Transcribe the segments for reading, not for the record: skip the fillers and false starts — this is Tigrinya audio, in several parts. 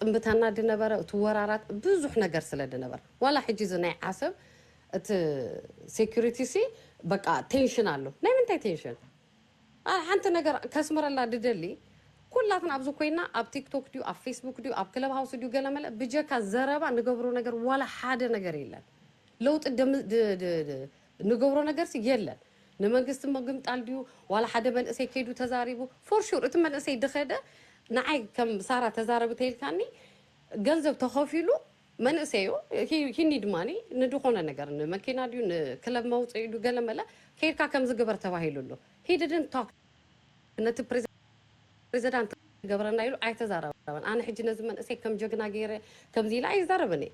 ጥምብታና ድነበረ ትወራራት ብዙሕ ነገር ስለ ድነበረ ዋላ ሕጂ ዝናይ ዓሰብ እቲ ሴኩሪቲ ሲ በቃ ቴንሽን ኣሎ ናይ ምንታይ ቴንሽን ሓንቲ ነገር ከስመረላ ድደሊ ኩላትና ኣብዙ ኮይና ኣብ ቲክቶክ ዲዩ ኣብ ፌስቡክ ዲዩ ኣብ ክለብ ሃውስ ዲዩ ገለመለ ብጀካ ዘረባ ንገብሮ ነገር ዋላ ሓደ ነገር የለን ለውጥ ንገብሮ ነገር ሲ የለን ንመንግስት መግምጣል ዲዩ ዋላ ሓደ መንእሰይ ከይዱ ተዛሪቡ ፎር ሹር እቲ መንእሰይ ድኸደ ንዓይ ከም ሳራ ተዛረብት ይልካኒ ገንዘብ ተኸፊሉ መንእሰዩ ሂኒ ድማኒ ንድኾነ ነገር ንመኪና ዲዩ ንክለብ መውፅኢ ዲዩ ገለመለ ከይድካ ከም ዝግበር ተባሂሉሎ he didn't talk ነቲ ፕሬዚዳንት ገበረና ይሉ ኣይተዛረበን ኣነ ሕጂ ነዚ መንእሰይ ከም ጀግና ገይረ ከምዚ ኢላ ኣይዛረበኒ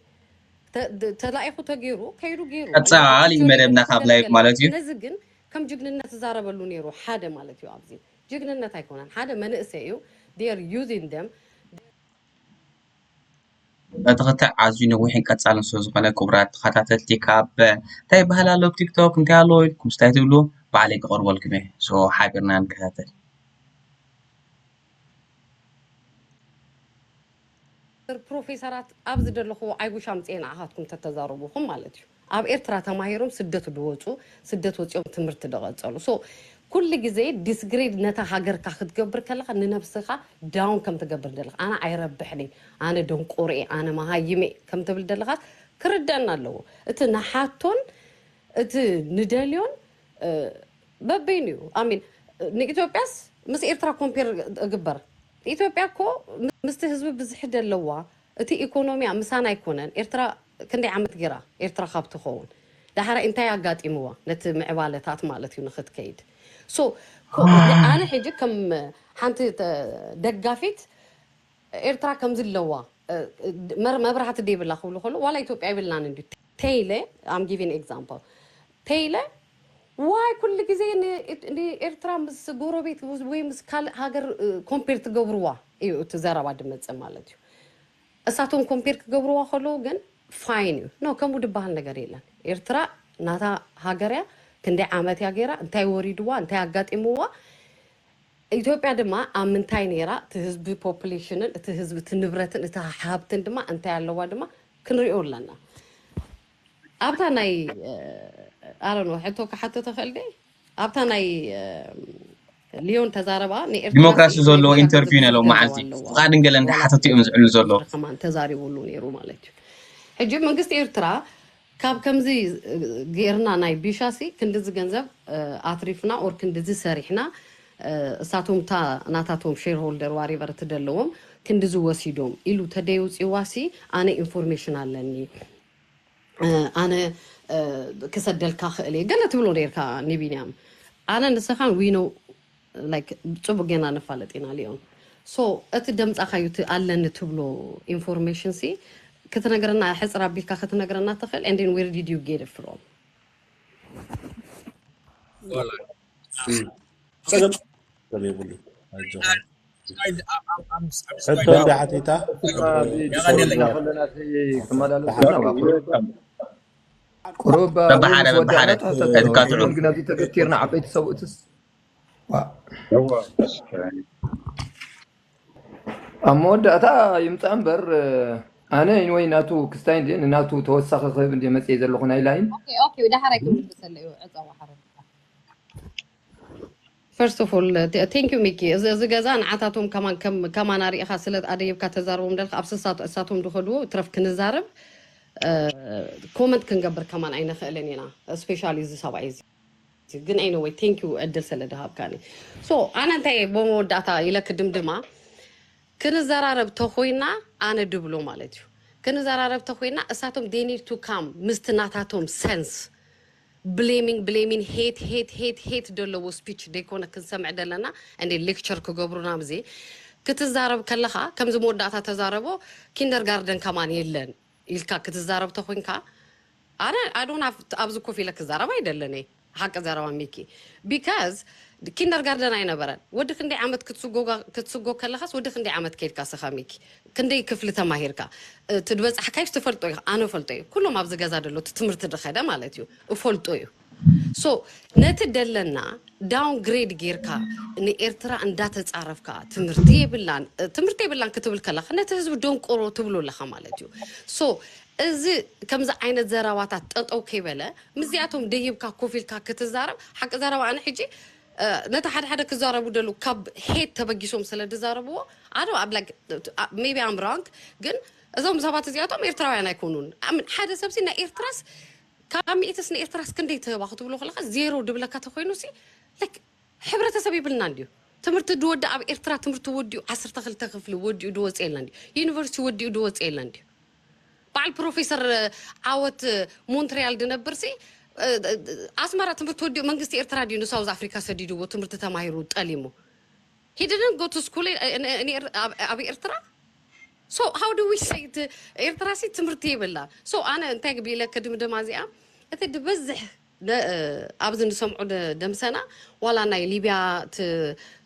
ተላኢኹ ተገይሩ ከይዱ ገይሩ ቀጻሊ መደብና ካብ ላይ ማለት እዩ ነዚ ግን ከም ጅግንነት ተዛረበሉ ነይሩ ሓደ ማለት እዩ ኣብዚ ጅግንነት ኣይኮነን ሓደ መንእሰይ እዩ they are using them ተኸታታይ ዓዝዩ ነዊሕን ቀጻልን ስለ ዝኾነ ክቡራት ተኸታተልቲ ካብ እንታይ ባህል ኣሎ ቲክቶክ እንታይ ኣሎ ኢልኩም ስታይ ትብሉ ባዕለይ ክቐርበልኩም እየ ሶ ሓቢርና ንከታተል ፕሮፌሰራት ኣብ ዝደለኹ ኣይጉሻ ምፅና ኣኻትኩም ተተዛረቡኹም ማለት እዩ ኣብ ኤርትራ ተማሂሮም ስደት ድወፁ ስደት ወፂኦም ትምህርቲ ደቐፀሉ ሶ ኩሉ ግዜ ዲስግሬድ ነታ ሃገርካ ክትገብር ከለኻ ንነፍስኻ ዳውን ከም ትገብር ደለኻ ኣነ ኣይረብሕኒ ኣነ ደንቆርኤ ኣነ መሃይሜ ከም ትብል ደለኻ ክርዳእና ኣለዎ እቲ ንሓቶን እቲ ንደልዮን በበይን እዩ ኣሚን ንኢትዮጵያስ ምስ ኤርትራ ኮምፔር እግበር ኢትዮጵያ እኮ ምስቲ ህዝቢ ብዝሕደ ኣለዋ እቲ ኢኮኖሚያ ምሳና ኣይኮነን ኤርትራ ክንደይ ዓመት ጌራ ኤርትራ ካብ ትኸውን ዳሕራ እንታይ ኣጋጢምዋ ነቲ ምዕባለታት ማለት እዩ ንኽትከይድ ሶ ኣነ ሕጂ ከም ሓንቲ ደጋፊት ኤርትራ ከም ዘለዋ መብራህቲ ደይብላ ክብሉ ከሎ ዋላ ኢትዮጵያ ይብልናን እንዲ ተይለ ኣም ጊቪንግ ኤግዛምፕል ተይለ ዋይ ኩሉ ግዜ ንኤርትራ ምስ ጎረቤት ወይ ምስ ካልእ ሃገር ኮምፔር ትገብርዋ እዩ እቲ ዘረባ ድመፅእ ማለት እዩ እሳቶም ኮምፔር ክገብርዋ ከለዉ ግን ፋይን እዩ ኖ ከምኡ ድበሃል ነገር የለን ኤርትራ ናታ ሃገርያ ክንደይ ዓመት እያ ገይራ እንታይ ወሪድዋ እንታይ ኣጋጢምዋ ኢትዮጵያ ድማ ኣብ ምንታይ ነይራ እቲ ህዝቢ ፖፑሌሽንን እቲ ህዝቢ እቲ ንብረትን እቲ ሃብትን ድማ እንታይ ኣለዋ ድማ ክንሪኦ ኣለና ኣብታ ናይ ኣረኖ ሕቶ ክሓቶ ተኽእል ደ ኣብታ ናይ ሊዮን ተዛረባ ዲሞክራሲ ዘለዎ ኢንተርቪው ነለው መዓልቲ ፍቓድን ገለ እንዳሓተቱ እዮም ዝዕሉ ዘሎ ከማን ተዛሪቡሉ ነይሩ ማለት እዩ ሕጂ መንግስቲ ኤርትራ ካብ ከምዚ ጌርና ናይ ቢሻሲ ክንዲዚ ገንዘብ ኣትሪፍና ኦር ክንዲዚ ሰሪሕና እሳቶም ናታቶም ሼር ሆልደር ዋሪቨር ትደለዎም ክንዲዚ ወሲዶም ኢሉ ተደይውፅዋሲ ኣነ ኢንፎርሜሽን ኣለኒ ኣነ ክሰደልካ ክእል እየ ገለ ትብሎ ነርካ ኒቢንያም ኣነ ንስኻን ዊኖ ላይክ ፅቡቅ ጌና ነፋለጥ ኢና ሊዮን ሶ እቲ ደምፃኻዩ ኣለኒ ትብሎ ኢንፎርሜሽን ሲ ክትነግረና ሕፅር ኣቢልካ ክትነግረና ትኽእል and then where did you get it from قرب بحارة تكاتعو جنازي تكتيرنا عبيت سويتس أمود أتا يمتأمبر أنا إنوي ناتو كستاين دي ناتو توسخ خيب دي مسيز اللي خناي لاين أوكي وده حركة بسلي عطوا حركة First of all, thank you Mickey. إذا جزان عطاتهم كمان أري خاصلة أريب كتزاربهم دل أبسط ساتهم دخلوا ترف كنزارب كومنت كنجبر كمان أين خلينينا especially إذا سبعيز. جن anyway thank you أدل سلة ده كاني. So أنا تاي بومو داتا إلى كدم دما كنزارب تخوينا أنا دبلو مالتيو. كنزارب تخوينا ساتهم they need to come مستناتهم sense. blaming hate دلو speech ديكونا كنسمع دلنا and the lecture كجبرنا مزي كتزارب كلها كم زمود داتا تزاربو kindergarten كمان يلن إلكا كتزارب تخوينكا I don't have أبزكو في لك زارب يدلني حق زارب ميكي because the kindergarten أنا برا ودك عندي عمد كتسوقو كلها ودك عندي عمد كيد كاسخا ميكي كندي كفلتها ماهيركا تدوز حكايش تفلتوي أنا فلتوي كلهم أبز جزاد اللو تتمرت الدخيدة مالتيو وفلتوي سو نتدلنا داون جريد جيركا إن إيرترا أندات تعرفكا تمرتي بلان كتب الكلا خنا تهزب دون قرو تبلو لها مالتيو سو إذا كم ز عين الزراوات أوكي بلا مزياتهم ديبكا كوفيلكا كتزارب حق زراوا أنا حجي نتا حدا كزاربو دلو كاب هيت تبجيسهم سلا تزاربو أنا أبلغ maybe I'm wrong جن إذا زبات زياتهم إيرترا أنا يكونون حدا سبسينا إيرتراس كامي إتسنا إيرتراس كندي تباخو تبلو خلاص زيرو دبلكا تخوينو سي لك حبرة سبي بالنانديو تمرت دود أب إيرترا تمرت وديو 10 تخل وديو دوز إيرلاندي يونيفرسيتي وديو دوز إيرلاندي بعد البروفيسور عاوت مونتريال دنبرسي أسمارة تمرت وديو منجستي إيرترا ديو ساوث أفريقيا سديدو وتمرت تماهيرو تأليمو he didn't go to school أبي إيرترا so how do we say it إيرترا سي تمرتي بالله so أنا انتاج بيلا كدم دمازيا أتد بزح أبزن سمعوا دم سنة ولا ناي ليبيا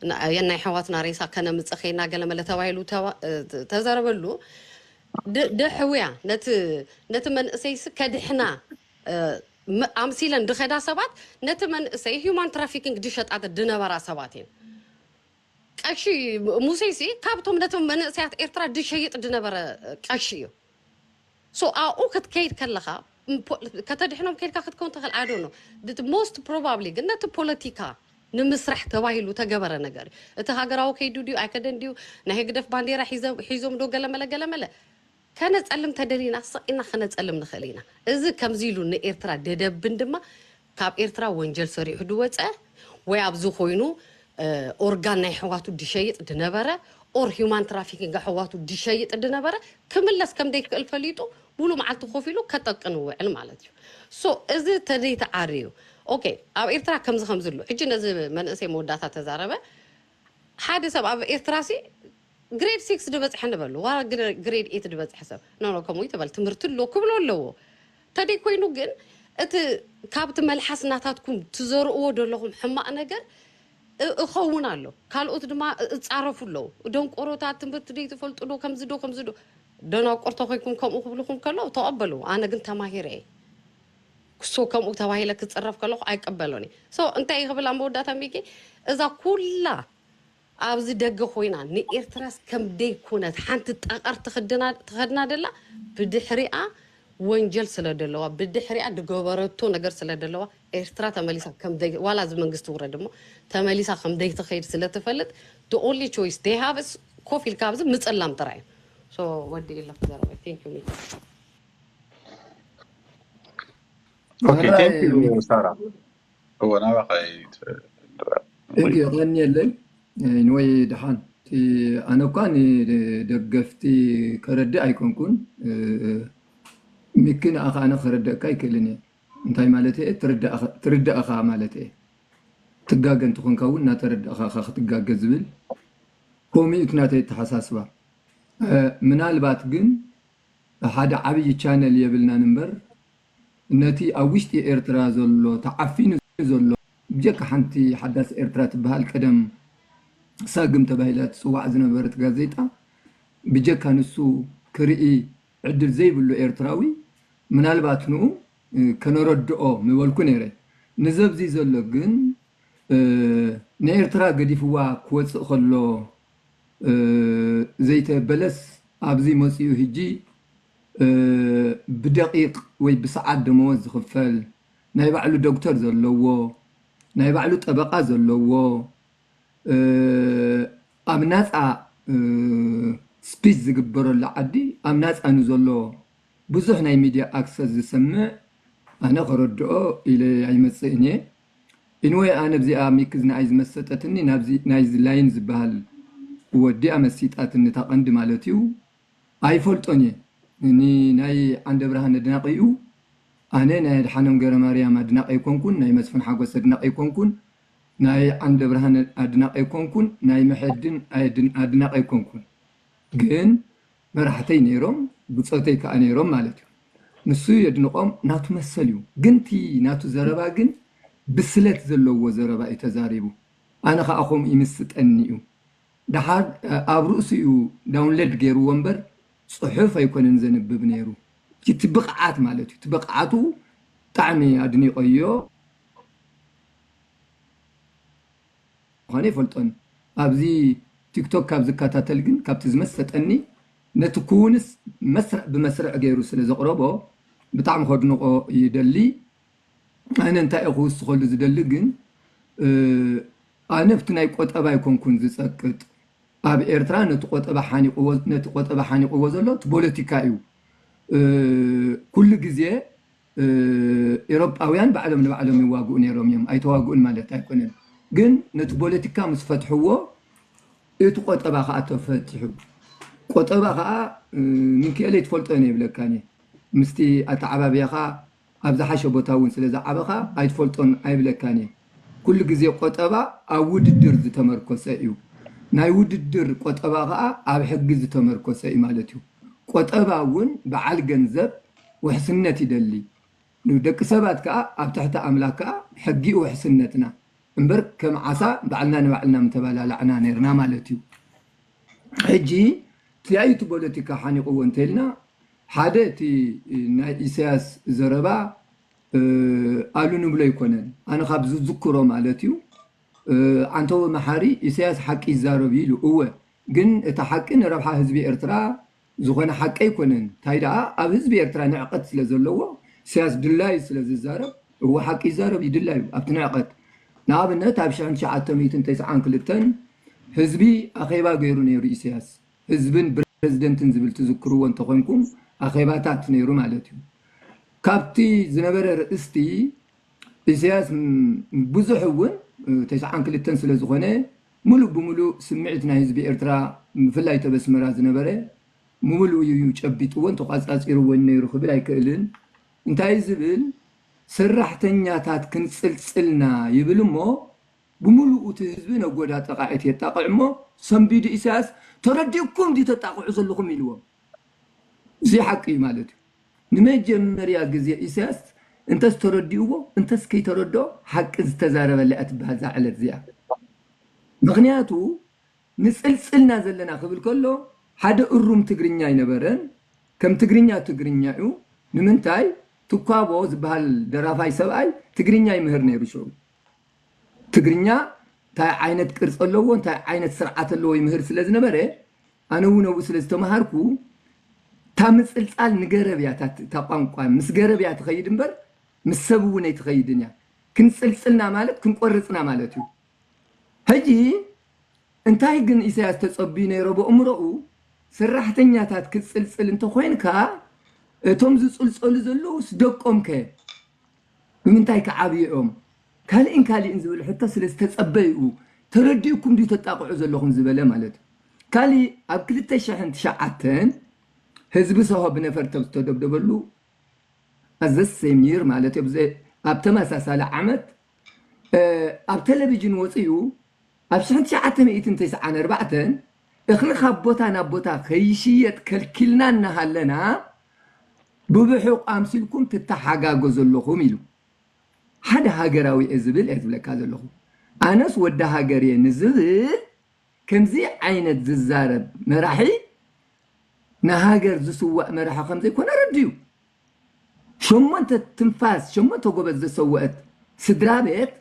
يناي حواتنا ريسا كان متسخينا قال ملا توايلو تزربلو ده حويا نت من سيس كدحنا أمثيلا دخدا سبات نت من سي هيومن ترافيكينج دشت على الدنيا سباتين أشي موسيسي كابتهم نت من سيات إيرترا دشيت الدنيا أشيو so أوقات كيد كلها كتدحنهم كيد كاخد كون تخل I don't know the most probably قلنا بوليتيكا نمسرح توايلو تجبر نجاري تهاجراو كيدو ديو أكدن ديو نهي قدف بانديرا حيزوم دو قلم ملا كانت ألم تدلينا إن خنت ألم نخلينا إذا كم زيلو إن إيرترا دب بندما كاب إيرترا وانجل صريح دوت ويابزو خوينو أورجان حواتو دشيت دنبرة أور هيومن ترافيكينج حواتو دشيت دنبرة كملس كم ديك الفليتو بولو معلتو خوفيلو كتقنو علم علتيو سو إذا تديت عاريو أوكي أو إيرترا كم زلو إجي نزل من اسم موداتا تزاربه حادث أب إيرتراسي جريد 6 دبت حنا بلو ورا جريد 8 دبت حسب نو كم يتبل تمرتلو كبلو لو تدي كوينو جن أت كابت ملحسناتاتكم تزرقوا دلهم حما نجر خونا له قالوا ما تعرفوا له دون قروتات تمرت دي تفلطوا له كم زدو دنا قرطو خويكم كم قبلكم كلو تقبلوا انا كنت ماهيري سو كم تواهيلك تصرف كلو ايقبلوني سو انت يقبل اموداتا ميكي اذا كلها ابز دغ خوينا ني إيرتراس كم دي كونت حنت تقر تخدنا دلا بدحريا وانجل سلادلوا بدحريا دغبرتو نجر سلادلوا إيرترا تمليسا كم دي ولا ز منغست وردمو تمليسا كم دي تخيد سلتفلت the only choice they have is coffee الكابز مصلام تراي so what do you love there thank you اوكي thank you سارة هو انا بقى إنك غني لي نوي دحان أنا كان دقفتي كرد أيكون ممكن أنا خرد كاي كلني أنتي مالتي ترد أخا مالتي تجاجن تكون كون ترد أخا تجاج زبل كومي كناتي تحساسبا من البات جن هذا عبي channel يبلنا نمبر نتي أوشتي إيرترا زلو تعفين زلو بجك حنتي حدث إيرترا بهالقدم ساقم تبايلات سواء زنبرت غازيتا بجك نسو كرئي عدل زي بلو إيرتراوي من البات نو كنردو مولكو نيري نزب زي زلو جن نيرترا قديفوا كوتس خلو زيت بلس أبزي موسيو هجي بدقيق وي بساعات دموز خفل ناي بعلو دكتور زلوو ناي بعلو طبقة زلوو أمناتا سبيس زقبرو لعدي أمناتا نزلو بزوح ناي ميديا أكسس زسمع أنا خردو إلى عيمسيني إنوي أنا بزي أميكز نايز مسطتني نايز لاينز بهال ودي أمسيطاتني تقند مالتيو أي فولتوني ني ناي عند برهان دناقيو أنا ناي حنم غير مريم دناقي كونكون ناي مسفن حاجوس دناقي كونكون ناي عند برهان دناقي كونكون ناي محدن دناقي كونكون جن مرحتي نيروم بصوتي كانيروم مالتي نسو يدنقوم ناتو مسليو جنتي ناتو زربا جن بسلت زلو زربا يتزاريبو أنا خاخوم يمسطنيو دحار أبرؤسيو داونلود غيرو ومبر صحف يكون نزنبب نيرو تبقعات مالتي تبقعاتو طعمي ادني قيو خاني فلطن أبزي تيك توك كابز كاتاتلجن كابتز مستني نتكونس مسرع بمسرع غيرو سلازي قربو بطعم خدنقو يدلي أنا أنت أخوص خلو زدلجن أنا فتناي قطبا يكون كون زسكت أب إيرترا نتقطبا حاني قوة زلو بوليتيكايو كل جزء أوروباويان بعلم يواجهون يوم أي تواجهون مالت أيكونن جن نت بوليتيكا مسفتحوه يتقطبا خا تفتحو قطبا خا من كيلي تفلطني بلكاني مستي أتعبا خا أبزا حاشا بوتاون سلازا عبخا أي تفلطن أي بلكاني كل جزء قطبا أود الدر تمركز أيو ناي ود الدر قطبا خا أب حجز تمركز أي مالتيو قطبا ون بعل جنزب وحسنة يدلي ندك سبات كا أب تحت أملاكا حقي وحسنتنا انبر كم عصا بعلنا متبالا لعنا نيرنا مالتيو حجي تلاقيت بوليتيكا حاني قوة تلنا حادتي ناي إساس زربا قالوا نبلا يكونن أنا خابز ذكره مالتيو عنتو محاري إساس حقي زاربي له هو جن تحقن ربح حزبي إرترا زغنا حقي يكونن تايدا أب حزبي إرترا نعقد سلازلوا سياس دلاي سلاززارب هو حقي زارب يدلاي أبتنعقد نابنا تابشان شعاتم يتنتيسعان كلتن حزبي أخيبا غيرو نيرو إساس حزبن بريزيدنتن زبل تذكروا وانت خوينكم أخيباتات نيرو مالتيو كابتي زنبر رئيستي إساس بزحون تيسعان كلتن سلازغونه ملو بملو سمعتنا حزبي إرترا مفلاي تبسمرا زنبره ملو يجبيتو وانتو قاصاصيرو ونيرو خبل أيكالن انتاي زبل سرحتنياتات كنصلصلنا يبلمو بملؤ تهزبنا غودا تقاعت يتقعمو سمبيد إساس ترديكم دي تتقعو زلكم يلو زي حقي مالتي نمجمريا غزي إساس انتس ترديو انتس كي تردو حق استزارب لأت بهذا على الزيا مغنياتو نصلصلنا زلنا خبل كله حدا الروم تغرينيا ينبرن كم تغرينيا نمنتاي تقابو زبال درافاي سباي تغرينيا يمهر نيرو شو تغرينيا تاي عينت قرص اللو تاي عينت سرعات اللو يمهر سلازنبره انا ونو سلازتمهاركو تامصلصال نغربيات تقانقا مسغربيات تخيد انبر مسبوني تخيدنيا كنصلصلنا مالت كنقرصنا مالتو هجي انتاي جن إساس تصبي نيرو بأمرؤو سرحتنياتات كتصلصل انت خوينكا توم زصلصل زلو سدقوم كه بمنتاي كعابيهم كالين زبل حتى سلازتصبيو ترديكم دي تطاقعو زلوكم زبله مالت كالي اب كلتا شحن تشعتن حزب صحاب نفر تدبدبلو ازس سمير مالت بزي اب تماساسال عمت اب تلفزيون وصيو اب شحن تشعتن ايتن تسعان اربعتن اخلي خبوتا نبوتا خيشيت كلكلنا نهالنا ببحوق امسلكم تتحاجاجو زلوكم يلو حدا هاجراوي ازبل كازلوكم انس ودا هاجري نزل كمزي عينت ززارب مراحي نهاجر زسواء مراحة خمزة يكون رديو شو انت تنفاس شو انت قبض زسوات سدرابت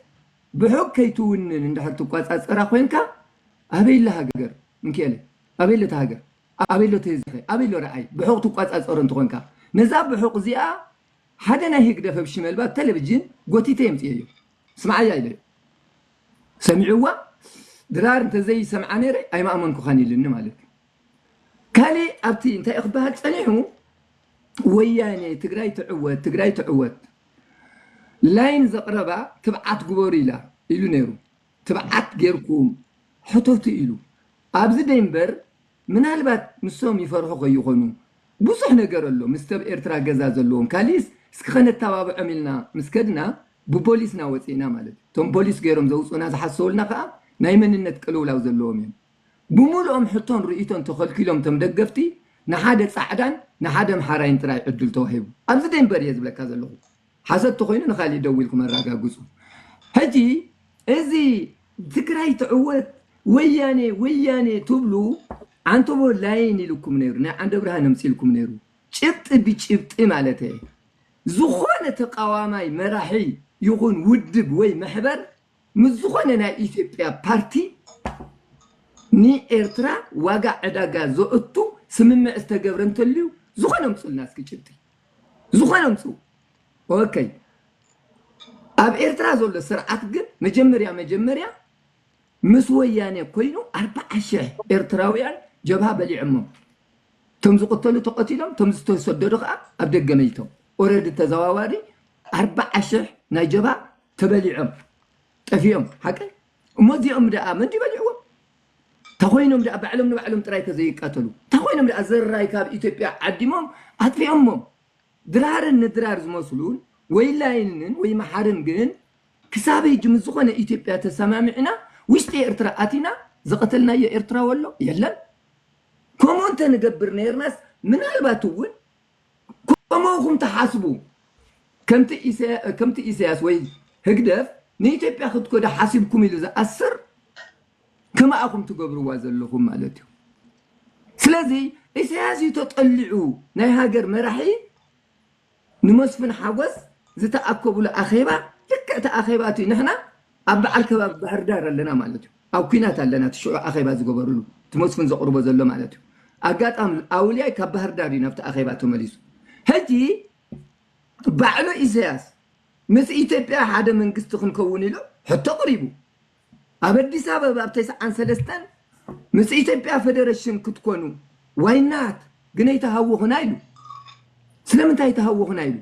بحق كيتون ندحر تقواس اسقرا خوينكا ابيل هاجر من كيله ابيل تهاجر ابيل تهزخي ابيل رأي بحق تقواس اسقر انت خوينكا نزاب بحق زيا حدا نهيك دفع بشمال باب تلفزيون قوتي تيمتيو اسمعي يا سمعوا درار انت زي سمعاني ري اي ما امنكو خاني لنا مالك كالي ابتي انت اخبار صنيحو وياني تقراي تعوت لاين زقربا تبعت غبوريلا يلو نيرو تبعت غيركم حطوتي يلو ابز دينبر من البات مسوم يفرحوا يخونو بصح نجر له مستب إرترا جزاز اللهم كاليس سكخنا التوابع عملنا مسكدنا ببوليسنا وصينا مالت توم بوليس غيرهم زوصنا حسولنا كا نايمن نتقلو لاو زلهم بمولهم حطون رؤيتهم تخلكيلهم تمدقفتي نحاده صعدان نحاده محراين تراي عدل توهيب ابز دينبر يزبلك زلو حسد تخوينا نخلي يدويلكم الراغاغصو هجي ازي ذكراي تعوت وياني تبلو عنتو لاين لكم نيرو نا عند برهان نمسيلكم نيرو ጭብጥ ቢጭብጥ ማለት زخونه تقاواماي مراحي يكون ودب وي محبر مزخوننا إثيوبيا بارتي ني إرترا واقع عداقا زوئتو سمم استقبرن تليو زخونا مصو الناس كيشتي زخونا مصو اوكي اب إرترا زول سرعات قد مجمريا مسوياني كوينو 40 إرتراويان جبهة بلي عمو تمز قتلوا تقتلهم تمز تسددوا خا اب دغميتهم اوريدي تزواواري 40 ناي جبهة تبلعهم طفيهم حقا موديهم دا من دي بلعوا تخوينهم دا بعلم تراي كزي قتلوا تخوينهم دا زراي كاب اثيوبيا عديمهم اطفيهم درار الندرار زمسلون ويلاينن وي محارن جن كسابي جمز خونه اثيوبيا تسمامعنا وشتي إرترا أتينا زقتلنا يا إرترا ولا يلا كم أنت نجبر نيرناس من الباتون كم هم تحاسبوا كم تإسياس وي هقدف نيتي بياخد كده حاسبكم إذا أثر كما أقوم تجبروا وازلهم مالتهم سلازي إسياسي تطلعوا ناي هاجر مرحي نمسفن حوس زي تأكبوا لأخيبة لك تأخيباتي نحنا أبع الكباب بحر دار لنا مالته أو كينات لنا تشوع أخي باز جبرلو تمسفن زقرب زلوا مالته أجات أولياء كبحر داري نفط أخي باتو مليسو هدي بعلو إساس مس إثيوبيا هذا من قصتكم كوني له حتى قريبو أبدي سبب أبتيس عن سلستان مس إثيوبيا فدرشن كتكونوا وينات جنيتها هو هنايلو سلام انت هيتهوه هنايلو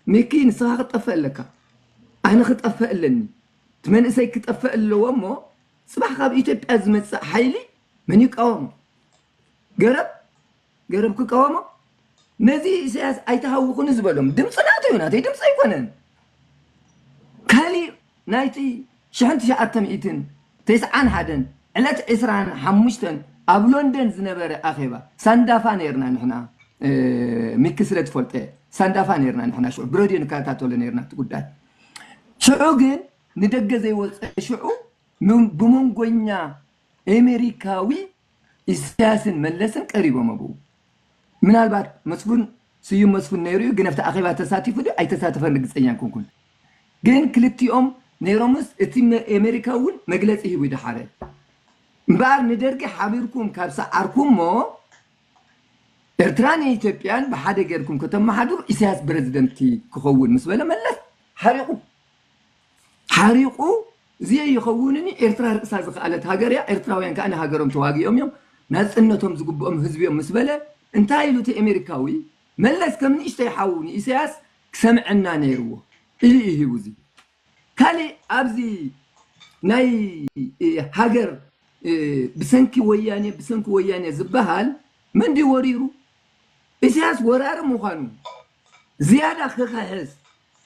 ميكين صاغ طفل لك أنا خد أفقلني تمن إسي كتأفق اللي وامو صباح خاب إيتب أزمة حيلي من يقاوم قرب كقاومه نزي إسياس أيتهوه نزبلهم دمصناتو يوناتي دمص أيقونن كالي نايتي شحنت شعاتم إيتن تسعان حدن علات إسران حموشتن أبلوندن زنبر أخيبا ساندافا نيرنا نحنا ميكسرت فولتي ساندافا نيرنا نحنا شو برودي نكاتاتو لنيرنا تقول شعو جن ندق زي شعو بمونغوينيا أمريكاوي إسياسن ملسن قريبا مبو من البعض مسفون سيوم مسفون نيريو جنفت أخيبا تساتيفو دي أي تساتفا نقصيان كون جن كلتيوم نيرومس اتم أمريكاون مجلس إيه ويدا حارة بعد ندرك حبيركم كابسا أركم مو إرتراني إثيوبيان بحدا غيركم كتم محدور إسياس بريزيدنتي كخون مسبلا ملس حريقو زي يخونني إرترا رئيسا زقالت هاجريا إرتراويان كأنا هاجرهم تواقيهم يوم ناس إنتهم زقبهم حزبهم مسبلا انتايلو تي أمريكاوي ملس كم نيشتي حاوني إسياس سمعنا نيرو إيه وزي كالي أبزي ناي هاجر بسنكي وياني زبهال من دي وريرو إسياس ورار مخانو زيادة خخاحس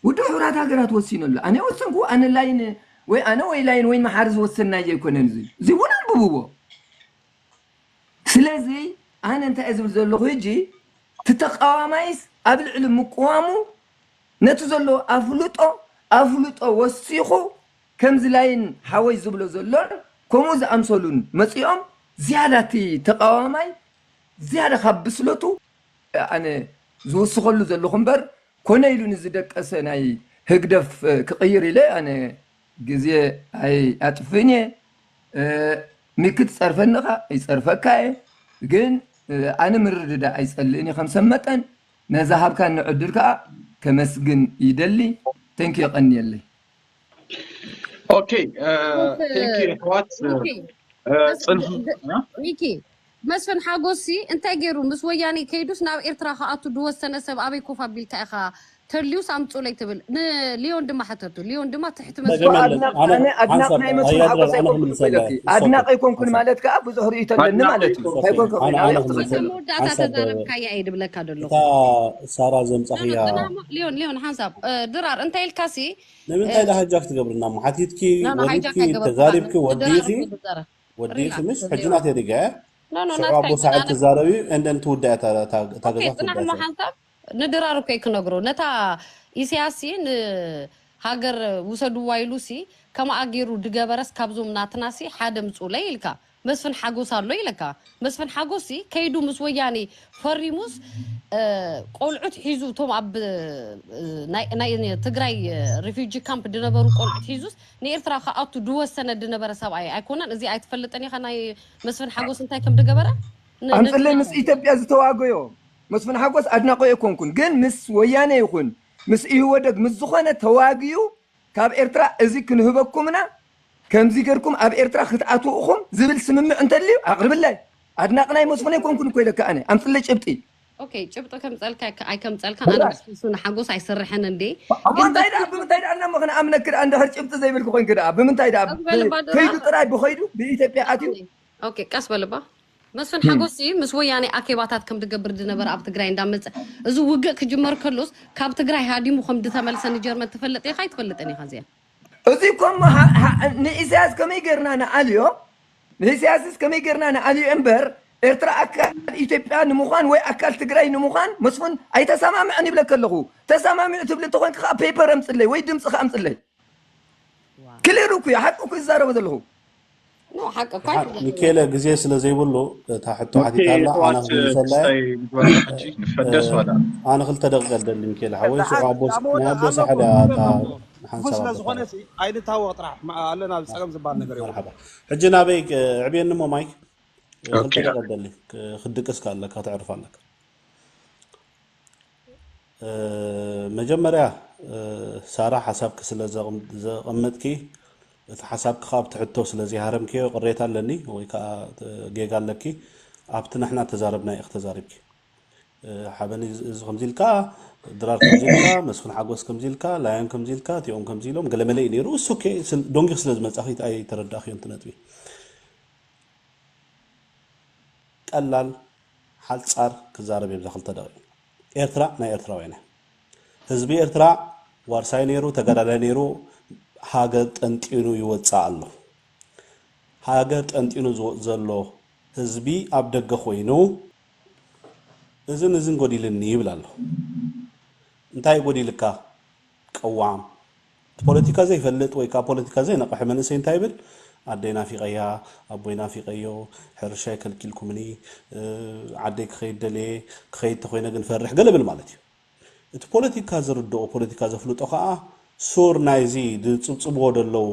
ودو حورات هاجرات وسينو الله أنا وسنكو أنا لاين لاين وين محارز وسنا يكون زي ونا ببوبو سلازي أنا أنت أزم زلو هجي تتقاومايس قبل علم مقوامو نتزلو أفلطو وسيخو كم زلاين حوي زبلو زلون كموز أمسولون مسيوم زيادة تقاوماي زيادة خبسلوتو أنا زوسخلو زلو خنبر كونا يلون زدك أسناي هقدف كغيري لي أنا جزية أي أطفيني ميكت صرفنخا يصرفكاي جن أنا مرد أي سألني 5 متن نذهب كان نعدلك كمسجن يدلي تنكي قني لي اوكي ثانك يو اخوات ميكي مسفن حاجوسي انت غيرو مس وياني كيدوس ناب إرترا خاطو دوسنا سب ابي كوفا بيلتا اخا تليوس امطو لي تبل ليون دما حتتو ليون دما تحت مسفن انا ادناقناي مسفن حاجوسي ادناقي يكون مالتك ابو زهري يتلن مالتي فيكون انا داتا تزارب كاي عيد بلك ادلو تا سارا زمصخيا ليون حساب درار انت الكاسي لمن تايدا حاجاك تقبرنا محاتيتكي وديكي تزاربكي وديكي مش حجنات يدقا شعب أبو سعيد تزاربي عندن تودا تاغزات نحن حسب ندرارو كيك نغرو نتا إسياسين هاجر وسدو وايلوسي كما أجيرو دجابرس كابزوم ناتناسي حادم صوليلكا مسفن حاجوس الله يلكا مسفن حاجوسي كيدو مسوياني فريموس قولعت حيزو توم اب ناي تግራይ ريفيوجي كامب دنبرو قولعت حيزوس نيرترا خاطو دوسنه دنبر سباي ايكونن ازي ايتفلطني خناي مسفن حاجوس انتي كم دغبره انصلي مس ኢትዮጵያ ዝተዋገዮ መስፍን ሓጎስ አድናቆ ይኮንኩን ግን ምስ ወያኔ ይኹን ምስ ይወደግ ምስ ዝኾነ ተዋጊዩ ካብ ኤርትራ እዚ ክንህበኩምና ከምዚ ገርኩም ኣብ ኤርትራ ክትኣትውኹም ዝብል ስምምዕ እንተልዩ ኣቅርብላይ አድናቅናይ መስፍን ይኮንኩን እኮ ኢለካ ኣነ ኣምፅለ ጭብጢ ኦኬ ጭብጦ ከምፀልካ አይ ከምፀልካ ኣነ መስፍን ሓጎስ ኣይሰርሐን እንዴ ብምንታይ ዳ እና መኽነ ኣምነክድ አንድ ህር ጭብጢ ዘይብልክ ኮይንክ ዳ ብምንታይ ዳ ከይዱ ጥራይ ብኸይዱ ብኢትዮጵያ ኣትዩ ኦኬ ቀስ በልባ مسفن حقوسي مس وياني أكيباتات كم تجبر دنبر أب تجري دامت إذا وجه كجمر كلوس كاب تجري هادي مخم دتعمل سنة جرمة تفلت إيه خايت تفلت أني خازيا أذيكم نئساس كم يجرنا أنا عليو نئساس كم يجرنا أنا عليو إمبر إرترا أكل إثيوبيا نموخان وأكل تجري نموخان مسفن أي تسمع عني بلا كلهو تسمع من تبلي تقول خا بيبر أمسلي ويدم خا أمسلي كل روكي حقك الزارة بدلهو نو حق كويس ميكيلا جزيس لزي بقوله تحطوا حديث هلا أنا نفدس ولا أنا قلت دقيقة اللي ميكيلا حوي سو عبوس ما عبوس حدا بس لازغونه سي ايد تاو طرح مع لنا سقم زبال نغير مرحبا حجنا بيك عبين نمو مايك اوكي قدلي خدقس قالك هتعرف عنك مجمريا سارة حسابك سلا زقمتكي حسابك خاب تحطو سلازي هرمكي قريتا لني ويكا جيغال لكي ابتنا احنا تزاربنا اختزاربكي حابني خمزيلكا درار كمزيلكا مسخن حقوس كمزيلكا لايم كمزيلكا تيوم كمزيلو مقلملي نيرو اوكي دونغي سلاز مصاخيت اي ترداخي انتنتبي قلال حال صار كزارب يبزخل تداوي ኤርትራ ናይ ኤርትራውያን ህዝቢ ኤርትራ ዋርሳይ ነይሩ ተጋዳላይ ነይሩ ሃገር ጠንጢኑ ይወጻ ኣሎ ሃገር ጠንጢኑ ዘሎ ህዝቢ ኣብ ደገ ኮይኑ እዝን ጎዲልኒ ይብላል እንታይ ጎዲልካ ቀዋም ፖለቲካ ዘይፈልጥ ወይ ካ ፖለቲካ ዘይነቅሕ መንሰይ እንታይ ይብል አደይና ፊቀያ አቦይና ፊቀዮ ሕርሻይ ከልኪልኩምኒ አደይ ከይደለ ከይት ኮይነ ግን ፈርሕ ገለብል ማለት እዩ እቲ ፖለቲካ ዝርድኦ ፖለቲካ ዘፍልጦ ከዓ ሱር ናይዚ ድጽብጽቦ ደለው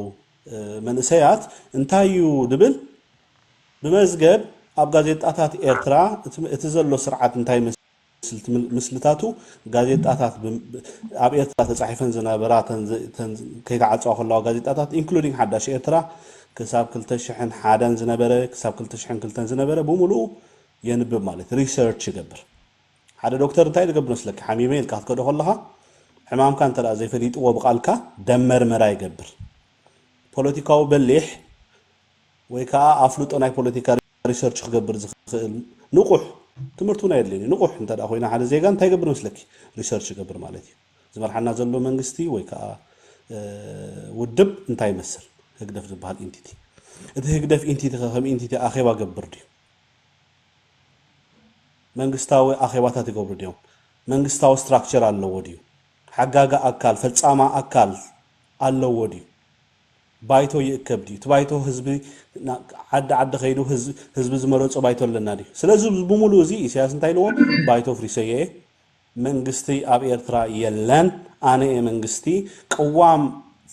መንሰያት እንታዩ ድብል በመዝገብ ኣብ ጋዜጣታት ኤርትራ እቲ ዘሎ ስርዓት እንታይ ምስልታቱ ጋዜጣታት ኣብ ኤርትራ ተጻሒፈን ዝነበራ ከይተዓጽዋ ከላው ጋዜጣታት ኢንክሉዲንግ ሓዳሽ ኤርትራ كساب كلتشحن حادن زنبره كساب كلتشحن كلتن زنبره بملو ينبب مالت ريسيرش يقبر هذا دكتور تاي يقبر نسلك حميمين كات كده كلها حمام كان ترى زي فريد وبقالك دمر مرا يقبر بوليتيكاو بليح ويكا افلوط اوناي بوليتيكا ريسيرش يقبر نقح تمرتونا يدلني نقح انت اخوينا حدا زيغان تاي يقبر نسلك ريسيرش يقبر مالتي زمرحنا زلو منغستي ويكا ودب انت يمثل هقدف بهال انتيتي اذا هقدف انتيتي خم انتيتي اخيبا قبر ديو منغستاوي اخيباتات يقبر ديو منغستاو ستراكشر الله وديو حقاقا اكال فلصاما اكال الله وديو بايتو يكب ديو تبايتو حزبي عد خيدو حزب زمرصو بايتو لنا دي سلازو بمولو زي سياس انتاي لو بايتو فريسيه منغستي اب ايرترا يلان انا منغستي قوام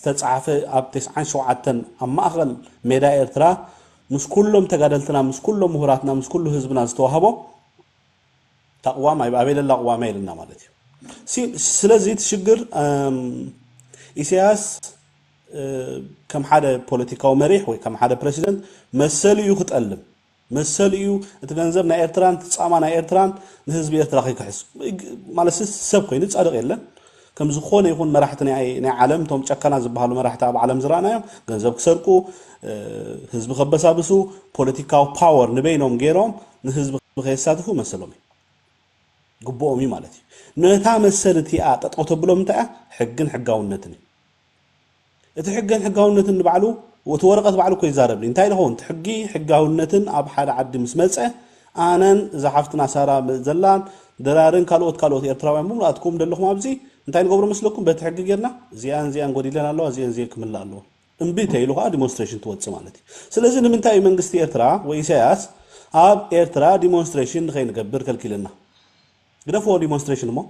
تتصعفه اب 97 اما اخل ميدا ኤርትራ مش كلهم تغادلتنا مش كلهم مهراتنا مش كله حزبنا استوهبو تقوام ايبابيل الله قوام يلنا ማለት ነው ስለዚህ ትሽግር ኢሳያስ ከም ሓደ ፖለቲካው መሪሕ ወይ ከም ሓደ ፕሬሲደንት መሰልዩ ክጠልም መሰልዩ እቲ ገንዘብ ናይ ኤርትራን ተጻማ ናይ ኤርትራን ንህዝቢ ኤርትራ ከይክሕስ ማለት ሰብ ኮይኑ ጻድቅ የለን كم زخون يكون مراحتنا ناي عالم توم تشكنا زبالو مراحتها بعالم زرانايم ገንዘብ ክሰርቁ ህዝብ ከበሳብሱ ፖለቲካው ፓወር ንበይኖም ገይሮም ንህዝብ ከይሳተፉ መሰሎም ግቦኦሚ ማለት እዩ ነታ መሰልቲ አጠጥቆቶ ብሎም እንታይ ሕግን ሕጋውነትን እቲ ሕግን ሕጋውነትን ንባዕሉ ወተወረቀት ባዕሉ ኮይ ዛረብሊ እንታይ ይሆን ሕጊ ሕጋውነትን ኣብ ሓደ ዓዲ ምስ መጸ ኣነን ዘሓፍትና ሳራ ዘላን ደራርን ካልኦት ኤርትራውያን ሙሉአትኩም ደለኹም ኣብዚ እንታይ ንገብሩ መስለኩም በትሕጊ ጌርና ዚያን ጎዲለን ኣለዋ ዚያን ክምላ ኣለዋ እምቢተ ኢሉ ከዓ ዲሞንስትሬሽን ትወፅእ ማለት እዩ ስለዚ ንምንታይ እዩ መንግስቲ ኤርትራ ወይ ኢሳያስ ኣብ ኤርትራ ዲሞንስትሬሽን ንኸይንገብር ከልኪልና ግደፍዎ ዲሞንስትሬሽን እሞ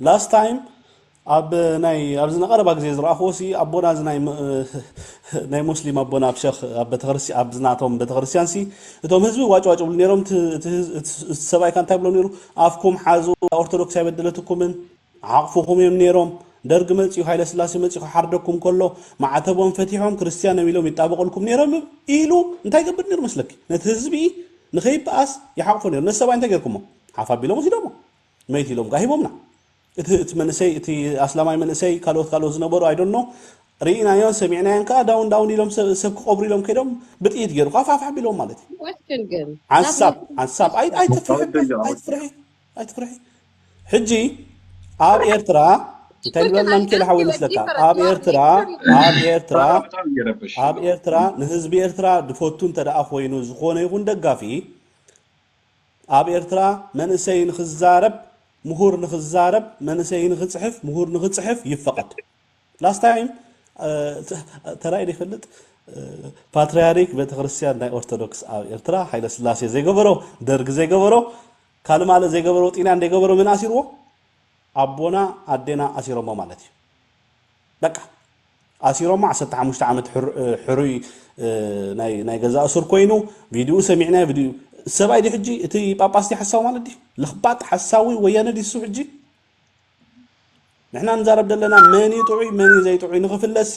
ላስት ታይም ኣብ ዝነበረ ግዜ ዝረኣኽዎ ኣቦና ናይ ሙስሊም ኣቦና ኣብ ሸኽ ኣብ ዝናቶም ቤተክርስትያን እቶም ህዝቢ ዋጭዋጭ ብሉ ነይሮም ሰብኣይካ እንታይ ብሎም ነይሩ ኣፍኩም ሓዙ ኦርቶዶክስ ኣይበደለትኩምን ዓቕፉኹም እዮም ነይሮም ደርጊ መፅኡ ሃይለ ስላሴ መፅኡ ክሓርደኩም ከሎ ማዕተቦም ፈቲሖም ክርስቲያን ኢሎም ይጣበቀልኩም ነይሮም ኢሉ እንታይ ገብር ነይሩ መስለኪ ነቲ ህዝቢ ንኸይበኣስ ይሓቕፎ ነይሩ ነቲ ሰብኣይ እንታይ ጌርኩሞ ሓፍ ኣቢሎም ወሲዶሞ መይት ኢሎም ጋሂቦምና እቲ መንእሰይ እቲ ኣስላማይ መንእሰይ ካልኦት ዝነበሩ ኣይዶኖ ርኢናዮን ሰሚዕናዮን ከዓ ዳውን ኢሎም ሰብ ክቐብሩ ኢሎም ከይዶም ብጥይት ገይሩ ካፋፍ ኣቢሎም ማለት እዩ ዓሳብ ኣይትፍርሒ ሕጂ ኣብ ኤርትራ እንታይ ልበልና ምክእል ሓዊ መስለካ ኣብ ኤርትራ ንህዝቢ ኤርትራ ድፈቱ እንተደኣ ኮይኑ ዝኾነ ይኹን ደጋፊ ኣብ ኤርትራ መንእሰይ ንክዛረብ ምሁር ንክዛረብ መንእሰይ ንክፅሕፍ ምሁር ንክፅሕፍ ይፈቀድ ላስት ታይም ተራእይ ይፈልጥ ፓትርያርክ ቤተክርስትያን ናይ ኦርቶዶክስ ኣብ ኤርትራ ሃይለ ስላሴ ዘይገበሮ ደርጊ ዘይገበሮ ካልማለ ዘይገበሮ ጢና እንደገበሮ ምን ኣሲርዎ ኣቦና ኣዴና ኣሲሮሞ ማለት እዩ በቃ ኣሲሮሞ 15 ዓመት ሕሩይ ናይ ገዛ እስር ኮይኑ ቪድዮ ሰሚዕና ቪድዮ ሰብኣይ ዲ ሕጂ እቲ ጳጳስቲ ሓሳብ ማለት ዲ ልኽባጥ ሓሳዊ ወያነ ዲሱ ሕጂ ንሕና ንዛረብ ዘለና መን ይጥዑይ መን ዘይጥዑይ ንኽፍለሲ